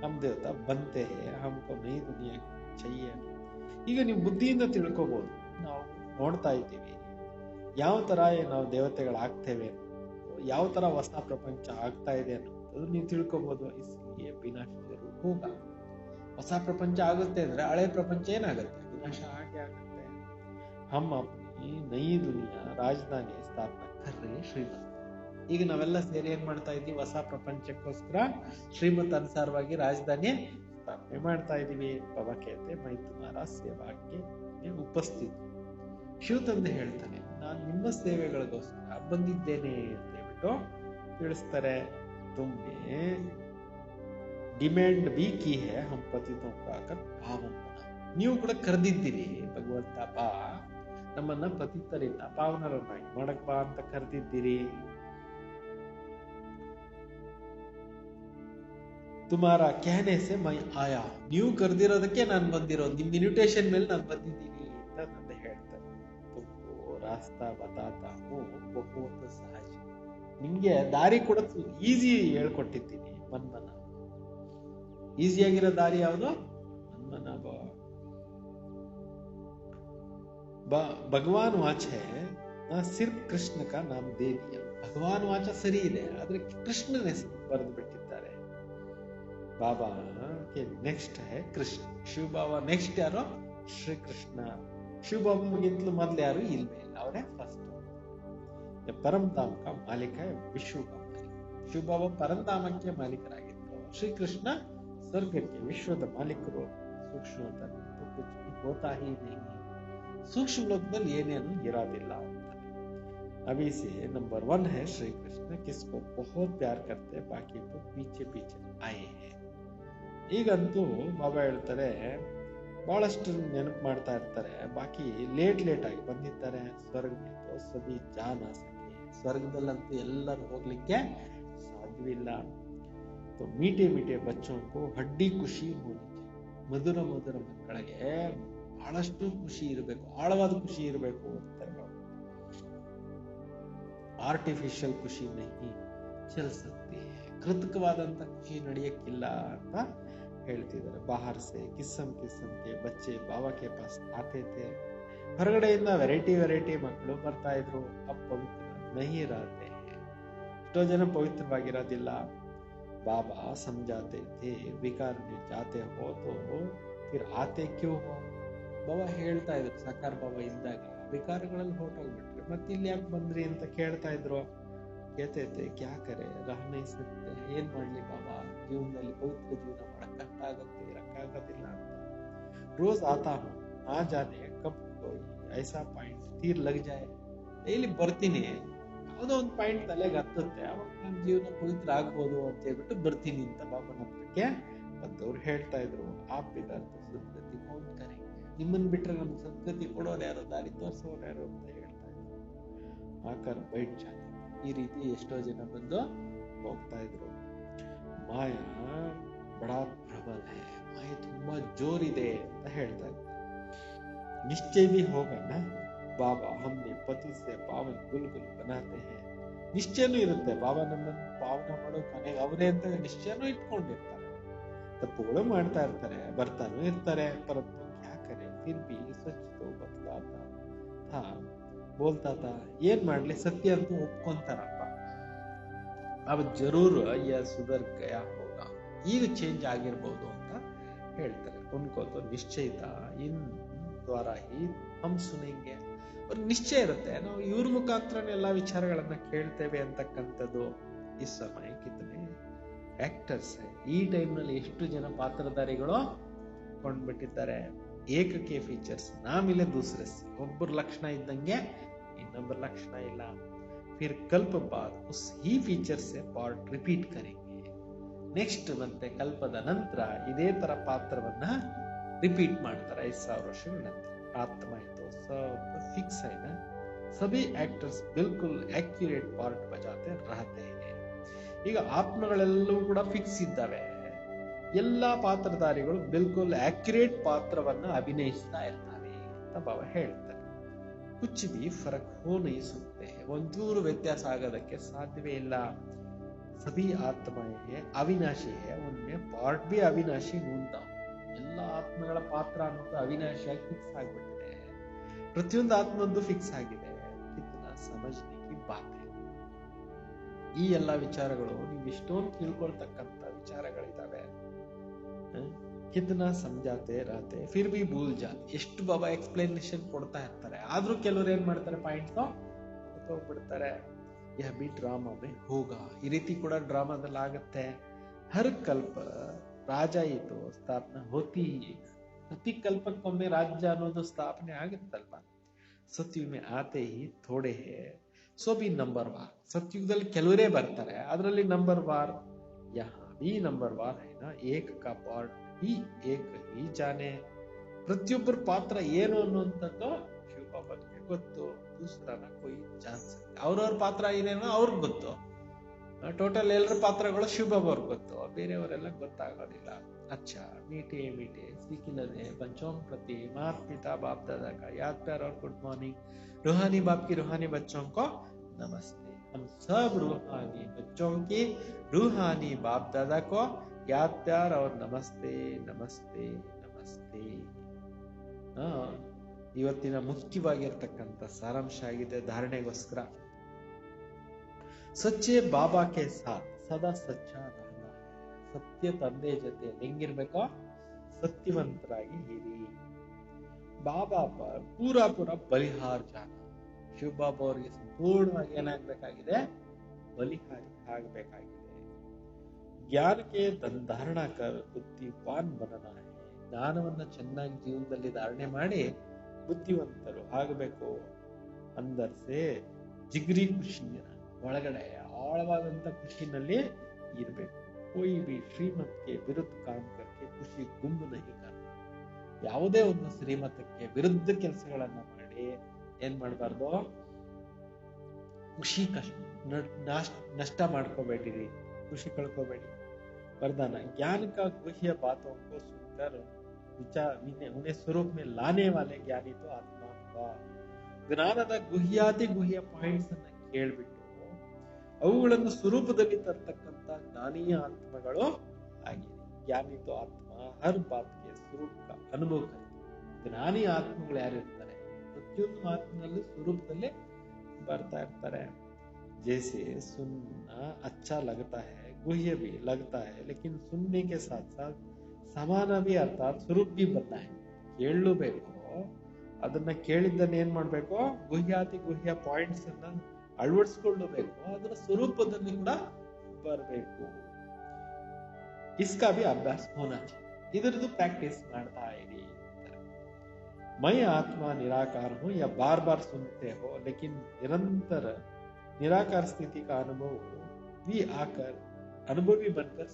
हम देवता बनते हैं, हमको नई दुनिया चाहिए. ಈಗ ನೀವು ಬುದ್ಧಿಯಿಂದ ತಿಳ್ಕೋಬಹುದು, ನಾವು ನೋಡ್ತಾ ಇದ್ದೀವಿ ಯಾವ ತರ ನಾವು ದೇವತೆಗಳಾಗ್ತೇವೆ, ಯಾವ ತರ ಹೊಸ ಪ್ರಪಂಚ ಆಗ್ತಾ ಇದೆ ಅನ್ನೋದು ನೀವು ತಿಳ್ಕೋಬಹುದು. ಇಸ್ಲಿಯೇ ವಿನಾಶ ಹೋಗ, ಹೊಸ ಪ್ರಪಂಚ ಆಗುತ್ತೆ ಅಂದ್ರೆ ಹಳೆ ಪ್ರಪಂಚ ಏನಾಗುತ್ತೆ, ವಿನಾಶ ಹಾಗೆ ಆಗುತ್ತೆ. ಹಮ್ ಈ ನೈ ದುನಿಯಾ ರಾಜಧಾನಿ ಸ್ಥಾಪನಾ ಕರ್ರೆ ಶ್ರೀಮಂತ. ಈಗ ನಾವೆಲ್ಲ ಸೇರಿ ಏನ್ ಮಾಡ್ತಾ ಇದ್ದೀವಿ, ಹೊಸ ಪ್ರಪಂಚಕ್ಕೋಸ್ಕರ ಶ್ರೀಮಂತ ಅನುಸಾರವಾಗಿ ರಾಜಧಾನಿ ಸ್ಥಾಪನೆ ಮಾಡ್ತಾ ಇದೀವಿ. ಬಾಬಾ ಕೇಳ್ತೆ ಮೈ ತುಮಾರ ಸೇವಾಕ್ಕೆ ಉಪಸ್ಥಿತ. ಶಿವ ತಂದೆ ಹೇಳ್ತಾನೆ ನಾನು ನಿಮ್ಮ ಸೇವೆಗಳಿಗೋಸ್ಕರ ಬಂದಿದ್ದೇನೆ ಅಂತ ಹೇಳ್ಬಿಟ್ಟು ತಿಳಿಸ್ತಾರೆ. ತುಮ್ನೆ ಡಿಮ್ಯಾಂಡ್ ಬಿ ಕಿ ಹೇ ಹಮ್ ಪತಿತೋಂ ಕಾ ಕರ್ ಪಾವನ. ನೀವು ಕೂಡ ಕರೆದಿದ್ದೀರಿ, ಭಗವಂತ ಬಾ ನಮ್ಮನ್ನ ಪತಿತರಿಂದ ಪಾವನರನ್ನಾಗಿ ಮಾಡಕ್ ಬಾ ಅಂತ ಕರೆದಿದ್ದೀರಿ. ತುಮಾರ कहने से मैं आया. ನೀವು ಕರೆದಿರೋದಕ್ಕೆ ನಾನು ಬಂದಿರೋದು, ನಿಮ್ ಇನ್ವಿಟೇಷನ್ ಮೇಲೆ ನಾನು ಬಂದಿದ್ದೀನಿ ಅಂತ ತಂದೆ ಹೇಳ್ತಾರೆ. ತುಮಕೋ ರಾಸ್ತಾ ಬತಾತಾ ಹೂಂ ಬಹುತ್ ಸಹಜ. ನಿಮ್ಗೆ ದಾರಿ ಕೂಡ ಈಸಿ ಹೇಳ್ಕೊಟ್ಟಿದ್ದೀನಿ. ಮನ್ಮನ ಈಸಿಯಾಗಿರೋ ದಾರಿ ಯಾವುದು, ಮನ್ಮನ ಭಗವಾನ್ ವಾಚ ಸಿರ್ಫ್ ಕೃಷ್ಣ ಕಾ ನಾಮ್ ದೇ ದಿಯಾ. ಭಗವಾನ್ ವಾಚ ಸರಿ ಇದೆ, ಆದ್ರೆ ಕೃಷ್ಣನ ಹೆಸರು ಬರೆದು ಬಿಟ್ಟಿದ್ದಾರೆ. ಬಾಬಾ ನೆಕ್ಸ್ಟ್ ಹೇ ಕೃಷ್ಣ. ಶಿವ ಬಾಬಾ ನೆಕ್ಸ್ಟ್ ಯಾರು, ಶ್ರೀ ಕೃಷ್ಣ. ಶಿವ ಬಾಬಾಗಿಂತಲೂ ಮೊದ್ಲು ಯಾರು ಇಲ್ವೇ ಇಲ್ಲ, ಅವರೇ ಫಸ್ಟ್. ಪರಂಧಾಮ ಕಾ ಮಾಲೀಕ ವಿಶ್ವ ಕಾ ಮಾಲೀಕ. ಶಿವ ಬಾಬಾ ಪರಂಧಾಮಕ್ಕೆ ಮಾಲೀಕರಾಗಿತ್ತು, ಶ್ರೀಕೃಷ್ಣ ಸ್ವರ್ಗಕ್ಕೆ ವಿಶ್ವದ ಮಾಲೀಕರು. ಸೂಕ್ಷ್ಮ ಹೋತಾ ಹಿ नहीं. सूक्ष्म लोकದಲ್ಲಿ ಏನೇನು ಇರೋದಿಲ್ಲ ಅಂತ. अभी से नंबर 1 है श्री कृष्ण, किसको बहुत प्यार करते, बाकी तो पीछे पीछे आए हैं. ಈಗಂತೂ ಬಾಬಾ ಹೇಳ್ತಾರೆ ಬಹಳಷ್ಟು ನೆನಪು ಮಾಡ್ತಾ ಇರ್ತಾರೆ, ಬಾಕಿ ಲೇಟ್ ಆಗಿ ಬಂದಿದ್ದಾರೆ. ಸ್ವರ್ಗ ಸಭಿ ಜಾನ ಸಕೆ. ಸ್ವರ್ಗದಲ್ಲಂತೂ ಎಲ್ಲರೂ ಹೋಗ್ಲಿಕ್ಕೆ ಸಾಧ್ಯವಿಲ್ಲ. ಮೀಟೆ ಮೀಟೆ ಬಚ್ಚೋಂಕು ಹಡ್ಡಿ ಖುಷಿ ಹೋಗಿ. ಮಧುರ ಮಕ್ಕಳಿಗೆ ಬಹಳಷ್ಟು ಖುಷಿ ಇರಬೇಕು, ಆಳವಾದ ಖುಷಿ ಇರಬೇಕು ಅಂತಾರೆ ಬಾಬಾ. ಆರ್ಟಿಫಿಷಿಯಲ್ ಖುಷಿ ನಹಿ ಚಲ್ ಸಕ್ತಿ. ಕೃತಕವಾದಂತ ಖುಷಿ ನಡೆಯಕ್ಕಿಲ್ಲ ಅಂತ ಹೇಳ್ತಿದ್ದಾರೆ. ಬಾಹರ್ ಸೆ ಕಿಸ್ಮ್ ಕೆ ಬಚ್ಚೆ ಬಾಬಾ ಕೆ ಪಾಸ್ ಆತೆ ಥೆ. ಹೊರಗಡೆಯಿಂದ ವೆರೈಟಿ ಮಕ್ಕಳು ಬರ್ತಾ ಇದ್ರು. ಅಪ್ ಪವಿತ್ರ ನಹಿ ರಾತೆ. ಎಷ್ಟೋ ಜನ ಪವಿತ್ರವಾಗಿರೋದಿಲ್ಲ. बाबा समझाते थे विकार में जाते हो तो फिर आते क्यों हो. ಬಾಬಾ ಹೇಳ್ತಾ ಇದ್ರು ಸಾಕಾರ ಬಾಬಾ ಇದ್ದಾಗ ವಿಕಾರಗಳಲ್ಲಿ ಹೊರಟೋಗ್ಬಿಟ್ರಿ ಮತ್ತೆ ಇಲ್ಲಿ ಯಾಕೆ ಬಂದ್ರಿ ಅಂತ ಕೇಳ್ತಾ ಇದ್ರು. ಕೇಳ್ತೈತೆ ಕ್ಯಾ ಕರೆ ರಹ ನಹೀ ಸಕ್ತೆ, ಏನ್ ಮಾಡ್ಲಿ ಬಾಬಾ, ಜೀವನದಲ್ಲಿ ಪವಿತ್ರ ಜೀವನ ಮಾಡಕ್ ಕಷ್ಟ ಆಗತ್ತೆ, ಇರಕ್ಕಾಗೋದಿಲ್ಲ ಅಂತ. ರೋಜ್ ಆತಾ ಹೂಂ, ನಾ ಜಾನೆ ಕಬ್ ಕೋಯಿ ಐಸಾ ಪಾಯಿಂಟ್ ತೀರ್ ಲಗ್ ಜಾಯೆ. ಡೈಲಿ ಬರ್ತೀನಿ, ಯಾವುದೋ ಒಂದು ಪಾಯಿಂಟ್ ತಲೆಗೆ ಹತ್ತುತ್ತೆ, ಅವಾಗ ನನ್ನ ಜೀವನ ಪವಿತ್ರ ಆಗ್ಬೋದು ಅಂತ ಹೇಳ್ಬಿಟ್ಟು ಬರ್ತೀನಿ ಅಂತ ಬಾಬನ ಹತ್ರಕ್ಕೆ ಬಂದವ್ರು ಹೇಳ್ತಾ ಇದ್ರು. ಆಪ್ ಬಿಗಾರ್ ಸದ್ಗತಿ ಕೌನ್ ಕರೆಂಗೆ, ನಿಮ್ಮನ್ ಬಿಟ್ರೆ ನಮ್ಗೆ ಸದ್ಗತಿ ಕೊಡೋರು ಯಾರು, ದಾರಿ ತೋರಿಸೋರು ಯಾರು ಅಂತ ಹೇಳ್ತಾ ಇದ್ರು. ಆಕರ್ ಬೈಟ್ ಜಾತಿ, ಈ ರೀತಿ ಎಷ್ಟೋ ಜನ ಬಂದು ಹೋಗ್ತಾ ಇದ್ರು. ಮಾಯಾ ಬಡಾ ಪ್ರಬಲ ಹೈ, ಮಾಯೆ ತುಂಬಾ ಜೋರಿದೆ ಅಂತ ಹೇಳ್ತಾ ಇದ್ರು. ನಿಶ್ಚಯ भी होगा ना ಬಾಬಾ, हमने पति से पावन गुलगुल बनाते हैं. ನಿಶ್ಚಯನೂ ಇರುತ್ತೆ, ಬಾಬಾ ನಮ್ಮನ್ನು ಪಾವನ ಮಾಡೋ ಕೊನೆಗೆ ಅವರೇ ಅಂತ ನಿಶ್ಚಯನೂ ಇಟ್ಕೊಂಡಿರ್ತಾರೆ. ತಪ್ಪುಗಳು ಮಾಡ್ತಾ ಇರ್ತಾರೆ, ಬರ್ತಾನೂ ಇರ್ತಾರೆ, ಪರಂತು ಕ್ಯಾ ಕರೆ ಫಿರ್ ಭಿ ಸಚ್ ತೋ ಬತ್ಲಾತಾ ಥಾ ಬೋಲ್ತಾ ಥಾ. ಏನ್ ಮಾಡ್ಲಿ, ಸತ್ಯ ಅಂತೂ ಒಪ್ಕೊಂತಾರಪ್ಪ. ಅವ ಜರೂರ್ ಯಾ ಸುಧರ್ ಗಯಾ ಹೋಗ, ಈಗ ಚೇಂಜ್ ಆಗಿರ್ಬೋದು ಅಂತ ಹೇಳ್ತಾರೆ. ಉನ್ಕೋ ತೋ ನಿಶ್ಚಯ ಥಾ, ಇನ್ ದ್ವಾರ ಹಿ ಹಮ್ ಸುನೆಂಗೆ. ಒಂದು ನಿಶ್ಚಯ ಇರುತ್ತೆ, ನಾವು ಇವ್ರ ಮುಖಾಂತರನೇ ಎಲ್ಲಾ ವಿಚಾರಗಳನ್ನ ಕೇಳ್ತೇವೆ ಅಂತಕ್ಕಂಥದ್ದು. ಈ ಸಮಯ ಕಿತನೆ ಆಕ್ಟರ್ಸ್, ಈ ಟೈಮ್ ನಲ್ಲಿ ಎಷ್ಟು ಜನ ಪಾತ್ರಧಾರಿಗಳು ಕೊಂಡ್ಬಿಟ್ಟಿದ್ದಾರೆ. ಏಕಕ್ಕೆ ಫೀಚರ್ಸ್ ನಾ ಮಿಲೆ ದೂಸರೆ ಸೆ, ಒಬ್ಬರ ಲಕ್ಷಣ ಇದ್ದಂಗೆ ಇನ್ನೊಬ್ಬರ ಲಕ್ಷಣ ಇಲ್ಲ. ಫಿರ್ ಕಲ್ಪ ಬಾದ್ ಉಸ್ ಈ ಫೀಚರ್ ಸೆ ಪಾರ್ಟ್ ರಿಪೀಟ್ ಕರೆಂಗೆ. ನೆಕ್ಸ್ಟ್ ಮತ್ತೆ ಕಲ್ಪದ ನಂತರ ಇದೇ ತರ ಪಾತ್ರವನ್ನ ರಿಪೀಟ್ ಮಾಡ್ತಾರೆ 5000 ವರ್ಷಗಳ ನಂತರ. ಆತ್ಮ ಇತ್ತು सब फिक्स है ना, सभी एक्टर्स बिल्कुल एक्यूरेट पार्ट बजाते रहते हैं. ಈಗ ಆತ್ಮಗಳೆಲ್ಲವೂ ಕೂಡ ಫಿಕ್ಸ್ ಇದ್ದಾವೆ, ಎಲ್ಲಾ ಪಾತ್ರಧಾರಿಗಳು ಬಿಲ್ಕುಲ್ ಆಕ್ಯುರೇಟ್ ಪಾತ್ರವನ್ನ ಅಭಿನಯಿಸ್ತಾ ಇರ್ತಾರೆ ಅಂತ ಬಾಬಾ ಹೇಳ್ತಾರೆ. ಕುಚ್ ಬಿ ಫರಕ್ ಹೋ ನಹೀ ಸಕ್ತೆ, ಒಂಚೂರು ವ್ಯತ್ಯಾಸ ಆಗೋದಕ್ಕೆ ಸಾಧ್ಯವೇ ಇಲ್ಲ. ಸಭಿ ಆತ್ಮಯೇ ಅವಿನಾಶಿ ಹೇ, ಉನ್ಮೆ ಪಾರ್ಟ್ ಬಿ ಅವಿನಾಶಿ ನೂಂತಾ. ಎಲ್ಲಾ ಆತ್ಮಗಳ ಪಾತ್ರ ಅನ್ನೋದು ಅವಿನಾಶಿಯಾಗಿ ಫಿಕ್ಸ್ ಆಗ್ಬಿಟ್ಟಿದೆ, ಪ್ರತಿಯೊಂದು ಆತ್ಮದ್ದು ಫಿಕ್ಸ್ ಆಗಿದೆ. ಕಿತ್ನ ಸಮಜ್ನೆ ಕಿ ಬಾತ್ ಹೈ. ಈ ಎಲ್ಲಾ ವಿಚಾರಗಳು ನೀವು ಇಷ್ಟೊಂದು ತಿಳ್ಕೊಳ್ತಕ್ಕಂತ ವಿಚಾರಗಳಿದಾವೆ. ಕಿತ್ನ ಸಮಜಾತೆ ರಾತೆ ಫಿರ್ ಬಿ ಭೂಲ್ ಜಾತೆ. ಎಷ್ಟು ಬಾಬಾ ಎಕ್ಸ್ಪ್ಲನೇಷನ್ ಕೊಡ್ತಾ ಇರ್ತಾರೆ, ಆದ್ರೂ ಕೆಲವ್ರು ಏನ್ ಮಾಡ್ತಾರೆ, ಪಾಯಿಂಟ್ಸ್ ಹೋಗ್ಬಿಡ್ತಾರೆ. ಯಹ ಬಿ ಡ್ರಾಮಾ ಮೇ ಹೋಗಾ, ಈ ರೀತಿ ಕೂಡ ಡ್ರಾಮಾದಲ್ಲಿ ಆಗುತ್ತೆ. ಹರ್ ಕಲ್ಪ ರಾಜ ಇದು ಸ್ಥಾಪನೆ ಹೋತಿ, ಪ್ರತಿ ಕಲ್ಪಕ್ಕೊಮ್ಮೆ ರಾಜ್ಯ ಅನ್ನೋದು ಸ್ಥಾಪನೆ ಆಗುತ್ತಲ್ವಾ. ಸತ್ಯುಗ್ ಮೇ ಆತೆ ಹಿ ಥೋಡೆ ಹೇ, ಸೊ ಬಿ ನಂಬರ್ ವಾರ್. ಸತ್ಯುಗದಲ್ಲಿ ಕೆಲವರೇ ಬರ್ತಾರೆ, ಅದರಲ್ಲಿ ನಂಬರ್ ವಾರ್. ಯಹಾ ಬಿ ನಂಬರ್ ವಾರ್ ಹೈ ನಾ, ಏಕ ಕಾ ಪಾರ್ಟ್ ಹಿ ಏಕ ಹಿ ಜಾನೆ. ಪ್ರತಿಯೊಬ್ಬರ ಪಾತ್ರ ಏನು ಅನ್ನುವಂಥದ್ದು ಶಿವಬಾಬಾಗೆ ಗೊತ್ತು, ದೂಸರಾನ ಕೊಯ್ ಜಾನ್ ಸಕ್ತೆ. ಅವ್ರವ್ರ ಪಾತ್ರ ಏನೇನೋ ಅವ್ರಿಗೆ ಗೊತ್ತು. ಟೋಟಲ್ ಎಲ್ಲರ ಪಾತ್ರಗಳು ಶಿವಬಾಬಾ ಅವ್ರಿಗೆ ಗೊತ್ತು, ಬೇರೆಯವರೆಲ್ಲ ಗೊತ್ತಾಗೋದಿಲ್ಲ. अच्छा मीठे मीठे सीखी लदे बच्चों प्रति माता पिता बाप दादा का याद प्यार और गुड मॉर्निंग. रूहानी बाप की रूहानी बच्चों को नमस्ते. हम सब रूहानी बच्चों की रूहानी बाप दादा को याद प्यार और नमस्ते नमस्ते नमस्ते. ಇವತ್ತಿನ ಮುಖ್ಯವಾಗಿರ್ತಕ್ಕಂಥ ಸಾರಾಂಶ ಆಗಿದೆ ಧಾರಣೆಗೋಸ್ಕರ. ಸಚ್ಚೆ ಬಾಬಾ ಕೆ ಸಾಥ್ ಸದಾ ಸಚ್ಚಾ ರಹನಾ. ಸತ್ಯ ತಂದೆ ಜೊತೆ ಹೆಂಗಿರ್ಬೇಕೋ ಸತ್ಯವಂತರಾಗಿ ಇರಿ. ಬಾಬಾ ಪೂರಾ ಬಲಿಹಾರ್ ಜಾನ. ಶಿವಬಾಬಾ ಅವರಿಗೆ ಸಂಪೂರ್ಣವಾಗಿ ಏನಾಗಬೇಕಾಗಿದೆ, ಬಲಿಹಾರಿ ಆಗಬೇಕಾಗಿದೆ. ಜ್ಞಾನಕ್ಕೆ ಧಾರಣ ಕರ್ ಬುದ್ಧಿವಾನ್ ಬನನ. ಜ್ಞಾನವನ್ನ ಚೆನ್ನಾಗಿ ಜೀವನದಲ್ಲಿ ಧಾರಣೆ ಮಾಡಿ ಬುದ್ಧಿವಂತರು ಆಗಬೇಕು. ಅಂದರ್ಸೆ ಜಿಗ್ರಿ ಖುಷಿಯ ಒಳಗಡೆ ಆಳವಾದಂತ ಖುಷಿನಲ್ಲಿ ಇರಬೇಕು. कोई भी ಶ್ರೀಮತ್ के विरुद्ध काम करके ಖುಷಿ ಗುಂಬು नहीं करना. ಯಾವುದೇ ಒಂದು ಶ್ರೀಮತಕ್ಕೆ ವಿರುದ್ಧ ಕೆಲಸಗಳನ್ನ ಮಾಡಿ ಏನ್ ಮಾಡಬಾರ್ದು, ಖುಷಿ ನಷ್ಟ ಮಾಡ್ಕೋಬೇಡಿರಿ, ಖುಷಿ ಕಳ್ಕೋಬೇಡಿ. वरदान ज्ञान का गुह्य बातों को सुनकर विचार उन्हें स्वरूप में लाने वाले ज्ञानी तो आत्मा हुआ. ಜ್ಞಾನದ ಗುಹ್ಯಾತಿ ಗುಹ್ಯ ಪಾಯಿಂಟ್ಸ್ ಅನ್ನ ಕೇಳ್ಬಿಟ್ಟು ಅವುಗಳನ್ನು ಸ್ವರೂಪದಲ್ಲಿ ತರ್ತಕ್ಕಂಥ ಜ್ಞಾನೀಯ ಆತ್ಮಗಳು ಆಗಿದೆ. ಜ್ಞಾನಿ ತೋ ಆತ್ಮ ಹರ್ ಬಾತ್ಗೆ ಸ್ವರೂಪ ಅನುಭವ ಕರಿತಾರೆ. ಜ್ಞಾನಿ ಆತ್ಮಗಳು ಯಾರಿರ್ತಾರೆ, ಪ್ರತಿಯೊಂದು ಮಾತಿನಲ್ಲಿ ಸ್ವರೂಪದಲ್ಲಿ ಬರ್ತಾ ಇರ್ತಾರೆ. ಜೈಸೆ ಸುನ್ನ ಅಚ್ಚಾ ಲಗತಾ ಹೈ गुह्य भी लगता है, लेकिन सुनने के साथ साथ ಸಮಾನ भी ಅರ್ಥಾತ್ ಸ್ವರೂಪ್ भी बनता है. ಕೇಳಬೇಕು, ಅದನ್ನ ಕೇಳಿದ್ದನ್ನ ಏನ್ ಮಾಡ್ಬೇಕು, ಗುಹ್ಯಾತಿ ಗುಹ್ಯ ಪಾಯಿಂಟ್ಸ್ ಅನ್ನ ಅಳವಡಿಸ್ಕೊಳ್ಳಬೇಕು, ಅದರ ಸ್ವರೂಪದಲ್ಲಿ ಕೂಡ ಬರಬೇಕು. इसका भी अभ्यास होना चाहिए. ಇದರದ್ದು ಪ್ರಾಕ್ಟೀಸ್ ಮಾಡ್ತಾ ಇರಿ. मैं आत्मा निराकार हूं या बार बार सुनते हो, लेकिन निरंतर निराकार स्थिति का अनुभव भी आकर अनुभवी बनकर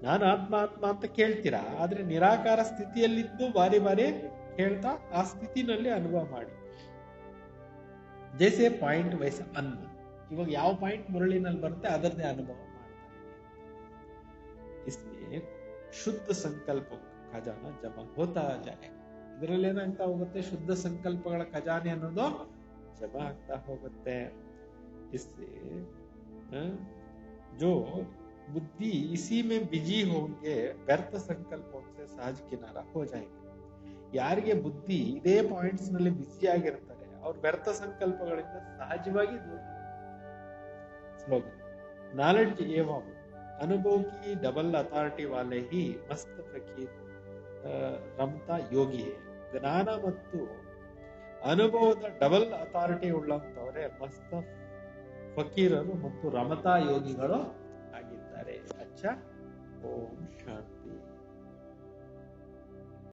ನಾನು ಆತ್ಮ ಆತ್ಮ ಅಂತ ಕೇಳ್ತೀರಾ, ಆದ್ರೆ ನಿರಾಕಾರ ಸ್ಥಿತಿಯಲ್ಲಿದ್ದು ಬಾರಿ ಬಾರಿ ಕೇಳ್ತಾ ಆ ಸ್ಥಿತಿನಲ್ಲಿ ಅನುಭವ ಮಾಡಿ. ಜೈಸೆ ಪಾಯಿಂಟ್ ವೈಸ ಅನ್ನ, ಇವಾಗ ಯಾವ ಪಾಯಿಂಟ್ ಮುರಳಿನಲ್ಲಿ ಬರುತ್ತೆ ಅದರದೇ ಅನುಭವ ಮಾಡ್ತಾ ಇದೆ. इसमें ಶುದ್ಧ ಸಂಕಲ್ಪ ಖಜಾನ ಜಮಾ ಹೋತಾ ಜಾಯ್. ಇದರಲ್ಲಿ ಏನಾಗ್ತಾ ಹೋಗುತ್ತೆ, ಶುದ್ಧ ಸಂಕಲ್ಪಗಳ ಖಜಾನೆ ಅನ್ನೋದು ಜಮಾ ಆಗ್ತಾ ಹೋಗುತ್ತೆ. इससे जो बुद्धि इसी में बिजी होंगे, व्यर्थ संकल्पों से सहज किनारा हो जाएंगे. ಯಾರಿಗೆ ಬುದ್ಧಿ ಇದೇ ಪಾಯಿಂಟ್ಸ್ ನಲ್ಲಿ ಬಿಸಿ ಆಗಿರ್ತಾರೆ, ಅವ್ರು ವ್ಯರ್ಥ ಸಂಕಲ್ಪಗಳಿಂದ ಸಹಜವಾಗಿ ದೂರ. ಸ್ಲೋಗನ್, ನಾಲೆಡ್ಜ್ एवं अनुभव की डबल अथॉरिटी वाले ही मस्त फकीर ರಮತಾ ಯೋಗಿ. ಜ್ಞಾನ ಮತ್ತು ಅನುಭವದ ಡಬಲ್ ಅಥಾರಿಟಿ ಉಳ್ಳಂತವರೇ ಮಸ್ತ ಫಕೀರರು ಮತ್ತು ರಮತಾ ಯೋಗಿಗಳು ಆಗಿದ್ದಾರೆ. ಅಚ್ಚಾ, ಓಂ ಶಾಂತಿ.